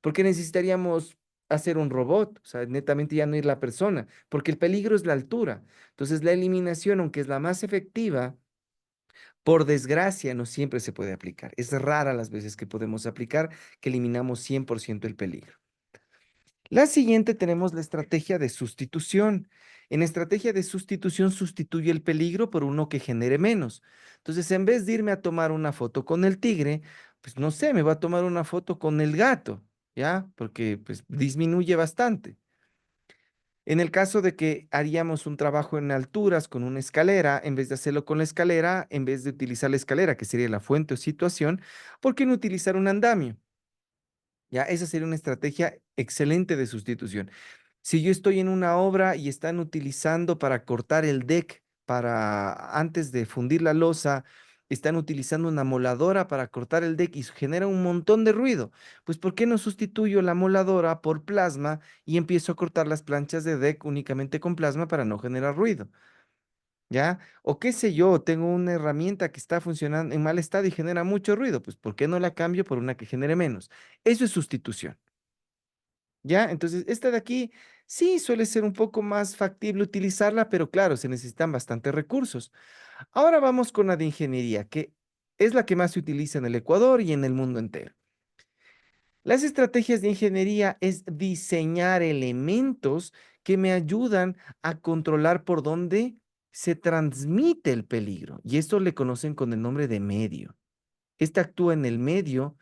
A: porque necesitaríamos hacer un robot, o sea, netamente ya no ir la persona, porque el peligro es la altura. Entonces la eliminación, aunque es la más efectiva, por desgracia, no siempre se puede aplicar. Es rara las veces que podemos aplicar que eliminamos 100% el peligro. La siguiente tenemos la estrategia de sustitución. En estrategia de sustitución sustituye el peligro por uno que genere menos. Entonces, en vez de irme a tomar una foto con el tigre, pues no sé, me va a tomar una foto con el gato, ¿ya? Porque pues disminuye bastante. En el caso de que haríamos un trabajo en alturas con una escalera, en vez de hacerlo con la escalera, en vez de utilizar la escalera, que sería la fuente o situación, ¿por qué no utilizar un andamio? Ya, esa sería una estrategia excelente de sustitución. Si yo estoy en una obra y están utilizando para cortar el deck, para antes de fundir la losa, están utilizando una moladora para cortar el deck y genera un montón de ruido, pues ¿por qué no sustituyo la moladora por plasma y empiezo a cortar las planchas de deck únicamente con plasma para no generar ruido? ¿Ya? O qué sé yo, tengo una herramienta que está funcionando en mal estado y genera mucho ruido, pues ¿por qué no la cambio por una que genere menos? Eso es sustitución. ¿Ya? Entonces, esta de aquí sí suele ser un poco más factible utilizarla, pero claro, se necesitan bastantes recursos. Ahora vamos con la de ingeniería, que es la que más se utiliza en el Ecuador y en el mundo entero. Las estrategias de ingeniería es diseñar elementos que me ayudan a controlar por dónde se transmite el peligro. Y esto le conocen con el nombre de medio. Este actúa en el medio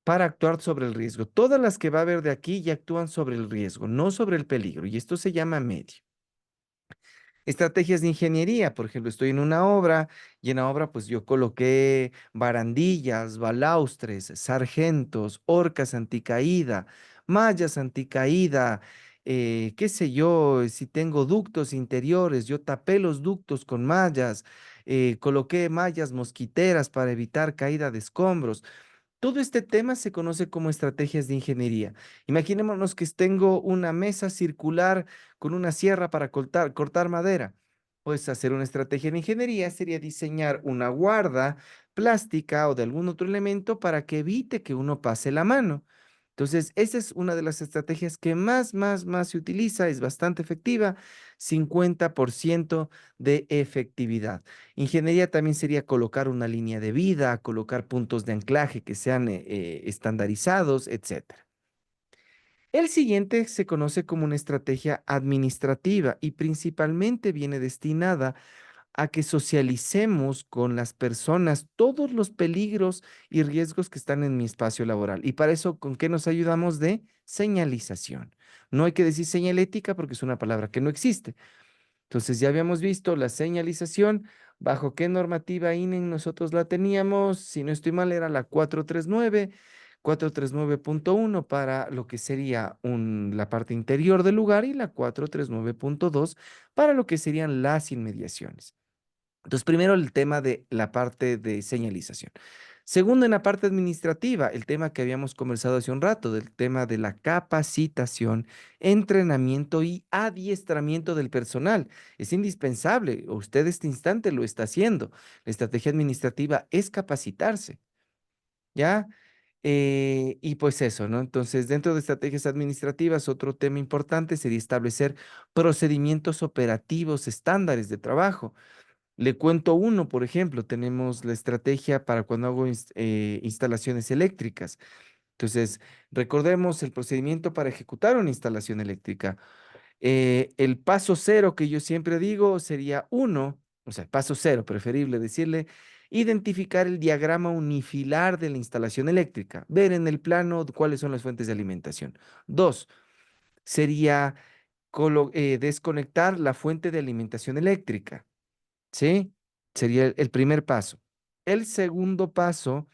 A: para actuar sobre el riesgo. Todas las que va a haber de aquí ya actúan sobre el riesgo, no sobre el peligro, y esto se llama medio. Estrategias de ingeniería, por ejemplo, estoy en una obra y en la obra pues yo coloqué barandillas, balaustres, sargentos, horcas anticaída, mallas anticaída, qué sé yo, si tengo ductos interiores, yo tapé los ductos con mallas, coloqué mallas mosquiteras para evitar caída de escombros. Todo este tema se conoce como estrategias de ingeniería. Imaginémonos que tengo una mesa circular con una sierra para cortar madera. Pues hacer una estrategia de ingeniería sería diseñar una guarda plástica o de algún otro elemento para que evite que uno pase la mano. Entonces, esa es una de las estrategias que más se utiliza, es bastante efectiva, 50% de efectividad. Ingeniería también sería colocar una línea de vida, colocar puntos de anclaje que sean estandarizados, etcétera. El siguiente se conoce como una estrategia administrativa y principalmente viene destinada a que socialicemos con las personas todos los peligros y riesgos que están en mi espacio laboral. Y para eso, ¿con qué nos ayudamos? De señalización. No hay que decir señalética porque es una palabra que no existe. Entonces ya habíamos visto la señalización, bajo qué normativa INEN nosotros la teníamos, si no estoy mal era la 439.1 para lo que sería la parte interior del lugar y la 439.2 para lo que serían las inmediaciones. Entonces, primero el tema de la parte de señalización. Segundo, en la parte administrativa, el tema que habíamos conversado hace un rato, del tema de la capacitación, entrenamiento y adiestramiento del personal. Es indispensable, usted este instante lo está haciendo. La estrategia administrativa es capacitarse, ¿ya? Y pues eso, ¿no? Entonces, dentro de estrategias administrativas, otro tema importante sería establecer procedimientos operativos estándares de trabajo. Le cuento uno, por ejemplo, tenemos la estrategia para cuando hago instalaciones eléctricas. Entonces, recordemos el procedimiento para ejecutar una instalación eléctrica. El paso cero que yo siempre digo sería uno, o sea, paso cero, preferible decirle, identificar el diagrama unifilar de la instalación eléctrica, ver en el plano cuáles son las fuentes de alimentación. Dos, sería desconectar la fuente de alimentación eléctrica. ¿Sí? Sería el primer paso. El segundo paso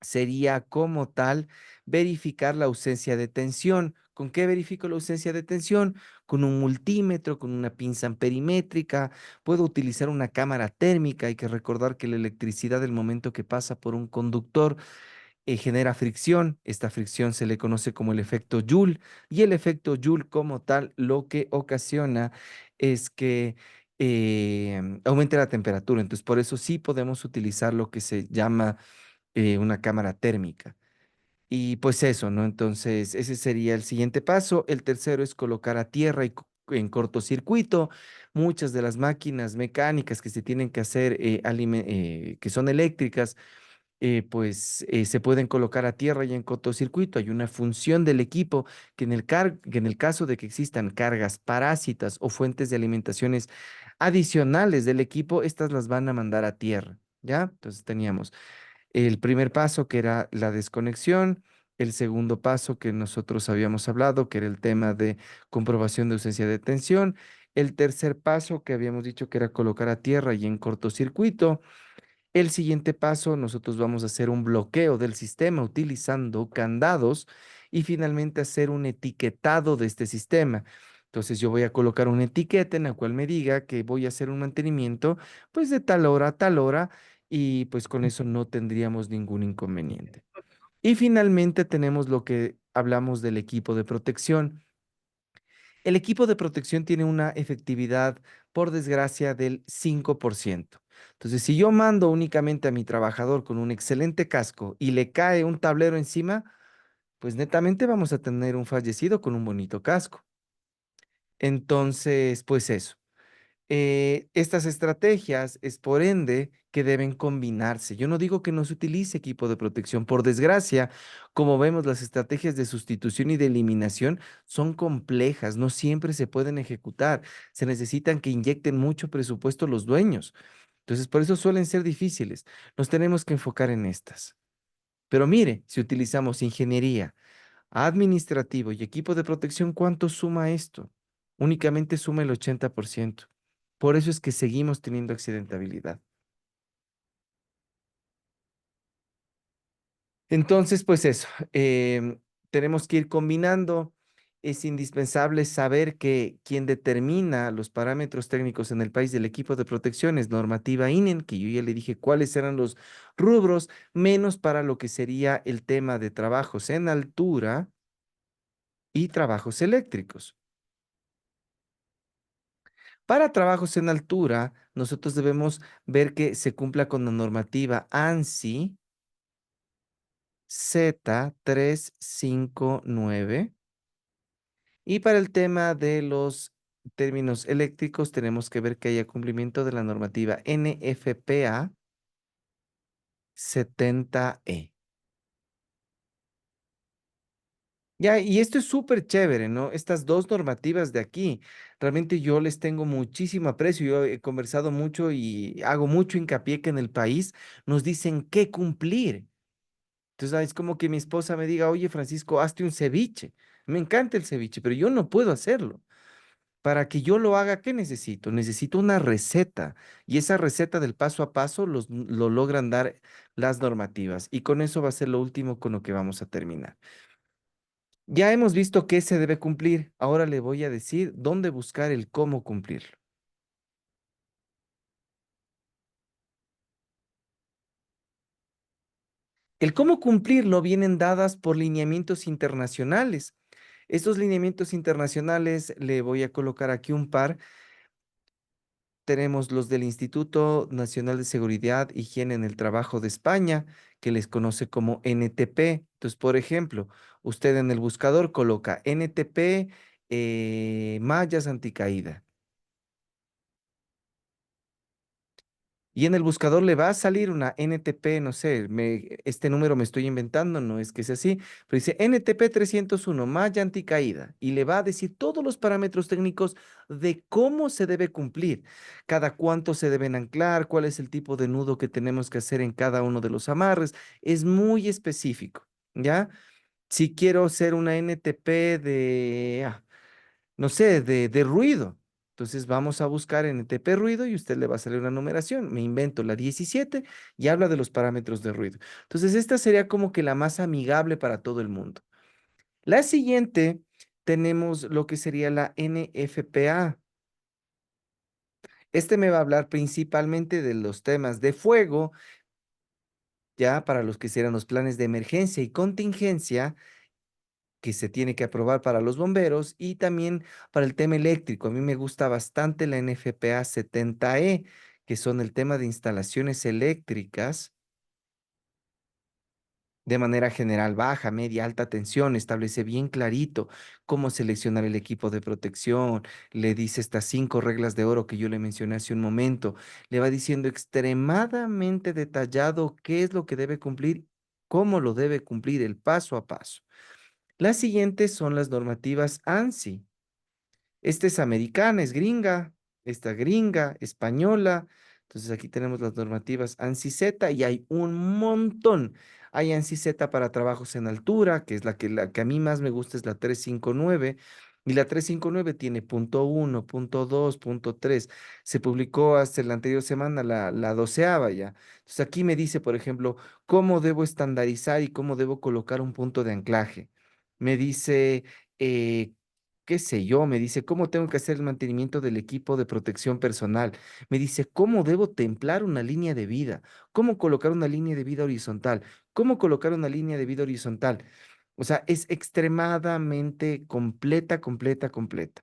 A: sería como tal verificar la ausencia de tensión. ¿Con qué verifico la ausencia de tensión? con un multímetro, con una pinza amperimétrica, puedo utilizar una cámara térmica. Hay que recordar que la electricidad, del momento que pasa por un conductor, genera fricción. Esta fricción se le conoce como el efecto Joule, y el efecto Joule como tal lo que ocasiona es que aumente la temperatura. Entonces, por eso sí podemos utilizar lo que se llama una cámara térmica. Y pues eso, ¿no? Entonces, ese sería el siguiente paso. El tercero es colocar a tierra y en cortocircuito. Muchas de las máquinas mecánicas que se tienen que hacer, que son eléctricas, se pueden colocar a tierra y en cortocircuito. Hay una función del equipo que en el caso de que existan cargas parásitas o fuentes de alimentaciones adicionales del equipo, estas las van a mandar a tierra, ¿ya? Entonces teníamos el primer paso, que era la desconexión; el segundo paso, que nosotros habíamos hablado, que era el tema de comprobación de ausencia de tensión; el tercer paso, que habíamos dicho que era colocar a tierra y en cortocircuito. El siguiente paso, nosotros vamos a hacer un bloqueo del sistema utilizando candados, y finalmente hacer un etiquetado de este sistema. Entonces yo voy a colocar una etiqueta en la cual me diga que voy a hacer un mantenimiento pues de tal hora a tal hora, y pues con eso no tendríamos ningún inconveniente. Y finalmente tenemos lo que hablamos del equipo de protección. El equipo de protección tiene una efectividad, por desgracia, del 5%. Entonces, si yo mando únicamente a mi trabajador con un excelente casco y le cae un tablero encima, pues netamente vamos a tener un fallecido con un bonito casco. Entonces, pues eso. Estas estrategias es por ende que deben combinarse. Yo no digo que no se utilice equipo de protección. Por desgracia, como vemos, las estrategias de sustitución y de eliminación son complejas, no siempre se pueden ejecutar. Se necesitan que inyecten mucho presupuesto los dueños. Entonces, por eso suelen ser difíciles. Nos tenemos que enfocar en estas. Pero mire, si utilizamos ingeniería, administrativo y equipo de protección, ¿cuánto suma esto? Únicamente suma el 80%. Por eso es que seguimos teniendo accidentabilidad. Entonces, pues eso, tenemos que ir combinando. Es indispensable saber que quien determina los parámetros técnicos en el país del equipo de protección es normativa INEN, que yo ya le dije cuáles eran los rubros, menos para lo que sería el tema de trabajos en altura y trabajos eléctricos. Para trabajos en altura, nosotros debemos ver que se cumpla con la normativa ANSI Z359. Y para el tema de los términos eléctricos, tenemos que ver que haya cumplimiento de la normativa NFPA 70E. Ya, y esto es súper chévere, ¿no? Estas dos normativas de aquí, realmente yo les tengo muchísimo aprecio. Yo he conversado mucho y hago mucho hincapié que en el país nos dicen qué cumplir. Entonces, es como que mi esposa me diga, oye, Francisco, hazte un ceviche. Me encanta el ceviche, pero yo no puedo hacerlo. Para que yo lo haga, ¿qué necesito? Necesito una receta, y esa receta del paso a paso lo logran dar las normativas. Y con eso va a ser lo último con lo que vamos a terminar. Ya hemos visto qué se debe cumplir. Ahora le voy a decir dónde buscar el cómo cumplirlo. El cómo cumplirlo vienen dadas por lineamientos internacionales. Estos lineamientos internacionales, le voy a colocar aquí un par. Tenemos los del Instituto Nacional de Seguridad e Higiene en el Trabajo de España, que les conoce como NTP. Entonces, por ejemplo, usted en el buscador coloca NTP, mallas anticaída. Y en el buscador le va a salir una NTP, no sé, este número me estoy inventando, no es que sea así, pero dice NTP 301, malla anticaída, y le va a decir todos los parámetros técnicos de cómo se debe cumplir, cada cuánto se deben anclar, cuál es el tipo de nudo que tenemos que hacer en cada uno de los amarres. Es muy específico, ¿ya? Si quiero hacer una NTP no sé, de ruido. Entonces vamos a buscar en NTP ruido y usted le va a salir una numeración. Me invento la 17 y habla de los parámetros de ruido. Entonces esta sería como que la más amigable para todo el mundo. La siguiente tenemos lo que sería la NFPA. Este me va a hablar principalmente de los temas de fuego, ya para los que serán los planes de emergencia y contingencia que se tiene que aprobar para los bomberos y también para el tema eléctrico. A mí me gusta bastante la NFPA 70E, que son el tema de instalaciones eléctricas de manera general, baja, media, alta tensión, establece bien clarito cómo seleccionar el equipo de protección, le dice estas 5 reglas de oro que yo le mencioné hace un momento, le va diciendo extremadamente detallado qué es lo que debe cumplir, cómo lo debe cumplir, el paso a paso. Las siguientes son las normativas ANSI. Esta es americana, es gringa, esta gringa, española. Entonces aquí tenemos las normativas ANSI-Z y hay un montón. Hay ANSI-Z para trabajos en altura, que es la que a mí más me gusta, es la 359. Y la 359 tiene punto uno, punto 2, punto 3. Se publicó hasta la anterior semana la 12ª ya. Entonces aquí me dice, por ejemplo, cómo debo estandarizar y cómo debo colocar un punto de anclaje. Me dice eh, qué sé yo, me dice cómo tengo que hacer el mantenimiento del equipo de protección personal, me dice cómo debo templar una línea de vida, cómo colocar una línea de vida horizontal, cómo colocar una línea de vida horizontal. O sea, es extremadamente completa, completa, completa.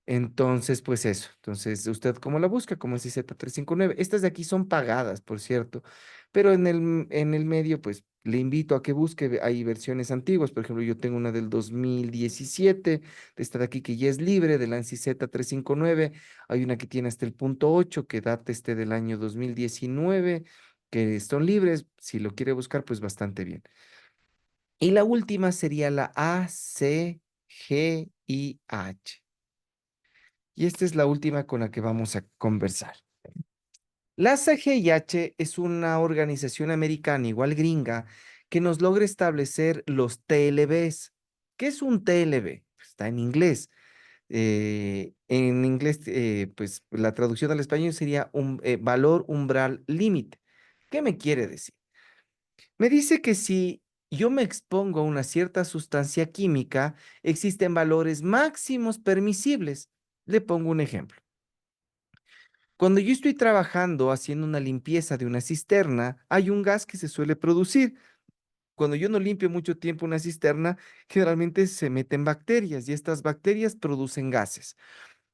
A: Entonces, pues eso. Entonces, ¿usted cómo la busca? Como es IZ359. Estas de aquí son pagadas, por cierto, pero en el medio, pues le invito a que busque. Hay versiones antiguas. Por ejemplo, yo tengo una del 2017, de esta de aquí que ya es libre, del ANSI Z359. Hay una que tiene hasta el punto 8, que data del año 2019, que son libres. Si lo quiere buscar, pues bastante bien. Y la última sería la ACGIH. Y esta es la última con la que vamos a conversar. La CGIH es una organización americana, igual gringa, que nos logra establecer los TLBs. ¿Qué es un TLB? Está en inglés. En inglés, pues la traducción al español sería un valor umbral límite. ¿Qué me quiere decir? Me dice que si yo me expongo a una cierta sustancia química, existen valores máximos permisibles. Le pongo un ejemplo. Cuando yo estoy trabajando haciendo una limpieza de una cisterna, hay un gas que se suele producir. Cuando yo no limpio mucho tiempo una cisterna, generalmente se meten bacterias y estas bacterias producen gases.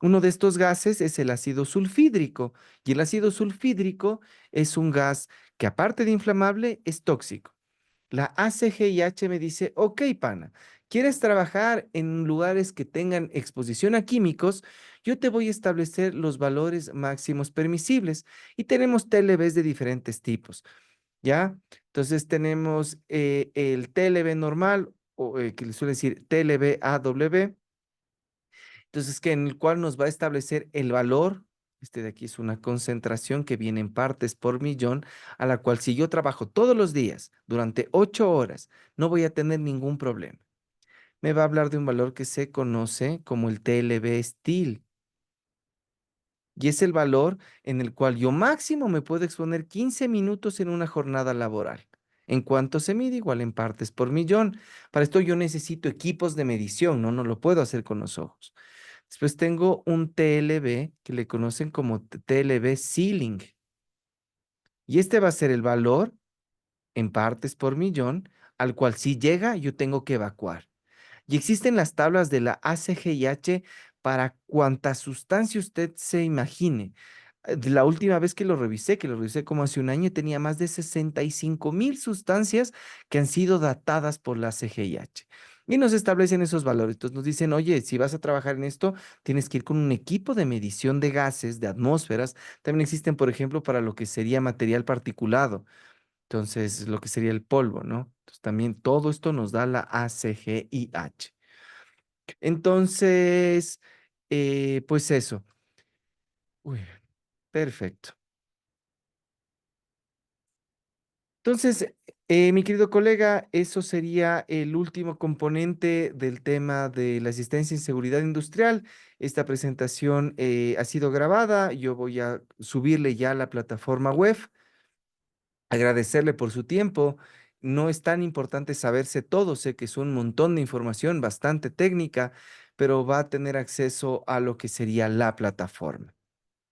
A: Uno de estos gases es el ácido sulfídrico y el ácido sulfídrico es un gas que aparte de inflamable es tóxico. La ACGIH me dice, ok, pana, ¿quieres trabajar en lugares que tengan exposición a químicos? Yo te voy a establecer los valores máximos permisibles y tenemos TLBs de diferentes tipos, ¿ya? Entonces tenemos el TLB normal, o que le suele decir TLB-AW, entonces que en el cual nos va a establecer el valor. Este de aquí es una concentración que viene en partes por millón, a la cual si yo trabajo todos los días durante 8 horas, no voy a tener ningún problema. Me va a hablar de un valor que se conoce como el TLB Steel. Y es el valor en el cual yo máximo me puedo exponer 15 minutos en una jornada laboral. En cuanto se mide, igual en partes por millón. Para esto yo necesito equipos de medición, no lo puedo hacer con los ojos. Después tengo un TLB que le conocen como TLB Ceiling. Y este va a ser el valor en partes por millón al cual si llega yo tengo que evacuar. Y existen las tablas de la ACGIH para cuanta sustancia usted se imagine. La última vez que lo revisé como hace un año, tenía más de 65.000 sustancias que han sido datadas por la CGIH. Y nos establecen esos valores. Entonces nos dicen, oye, si vas a trabajar en esto, tienes que ir con un equipo de medición de gases, de atmósferas. También existen, por ejemplo, para lo que sería material particulado. Entonces, lo que sería el polvo, ¿no? Entonces, también todo esto nos da la ACGIH. Entonces, pues eso. Uy, perfecto. Entonces, mi querido colega, eso sería el último componente del tema de la asistencia en seguridad industrial. Esta presentación ha sido grabada. Yo voy a subirle ya a la plataforma web. Agradecerle por su tiempo. No es tan importante saberse todo, sé que es un montón de información bastante técnica, pero va a tener acceso a lo que sería la plataforma.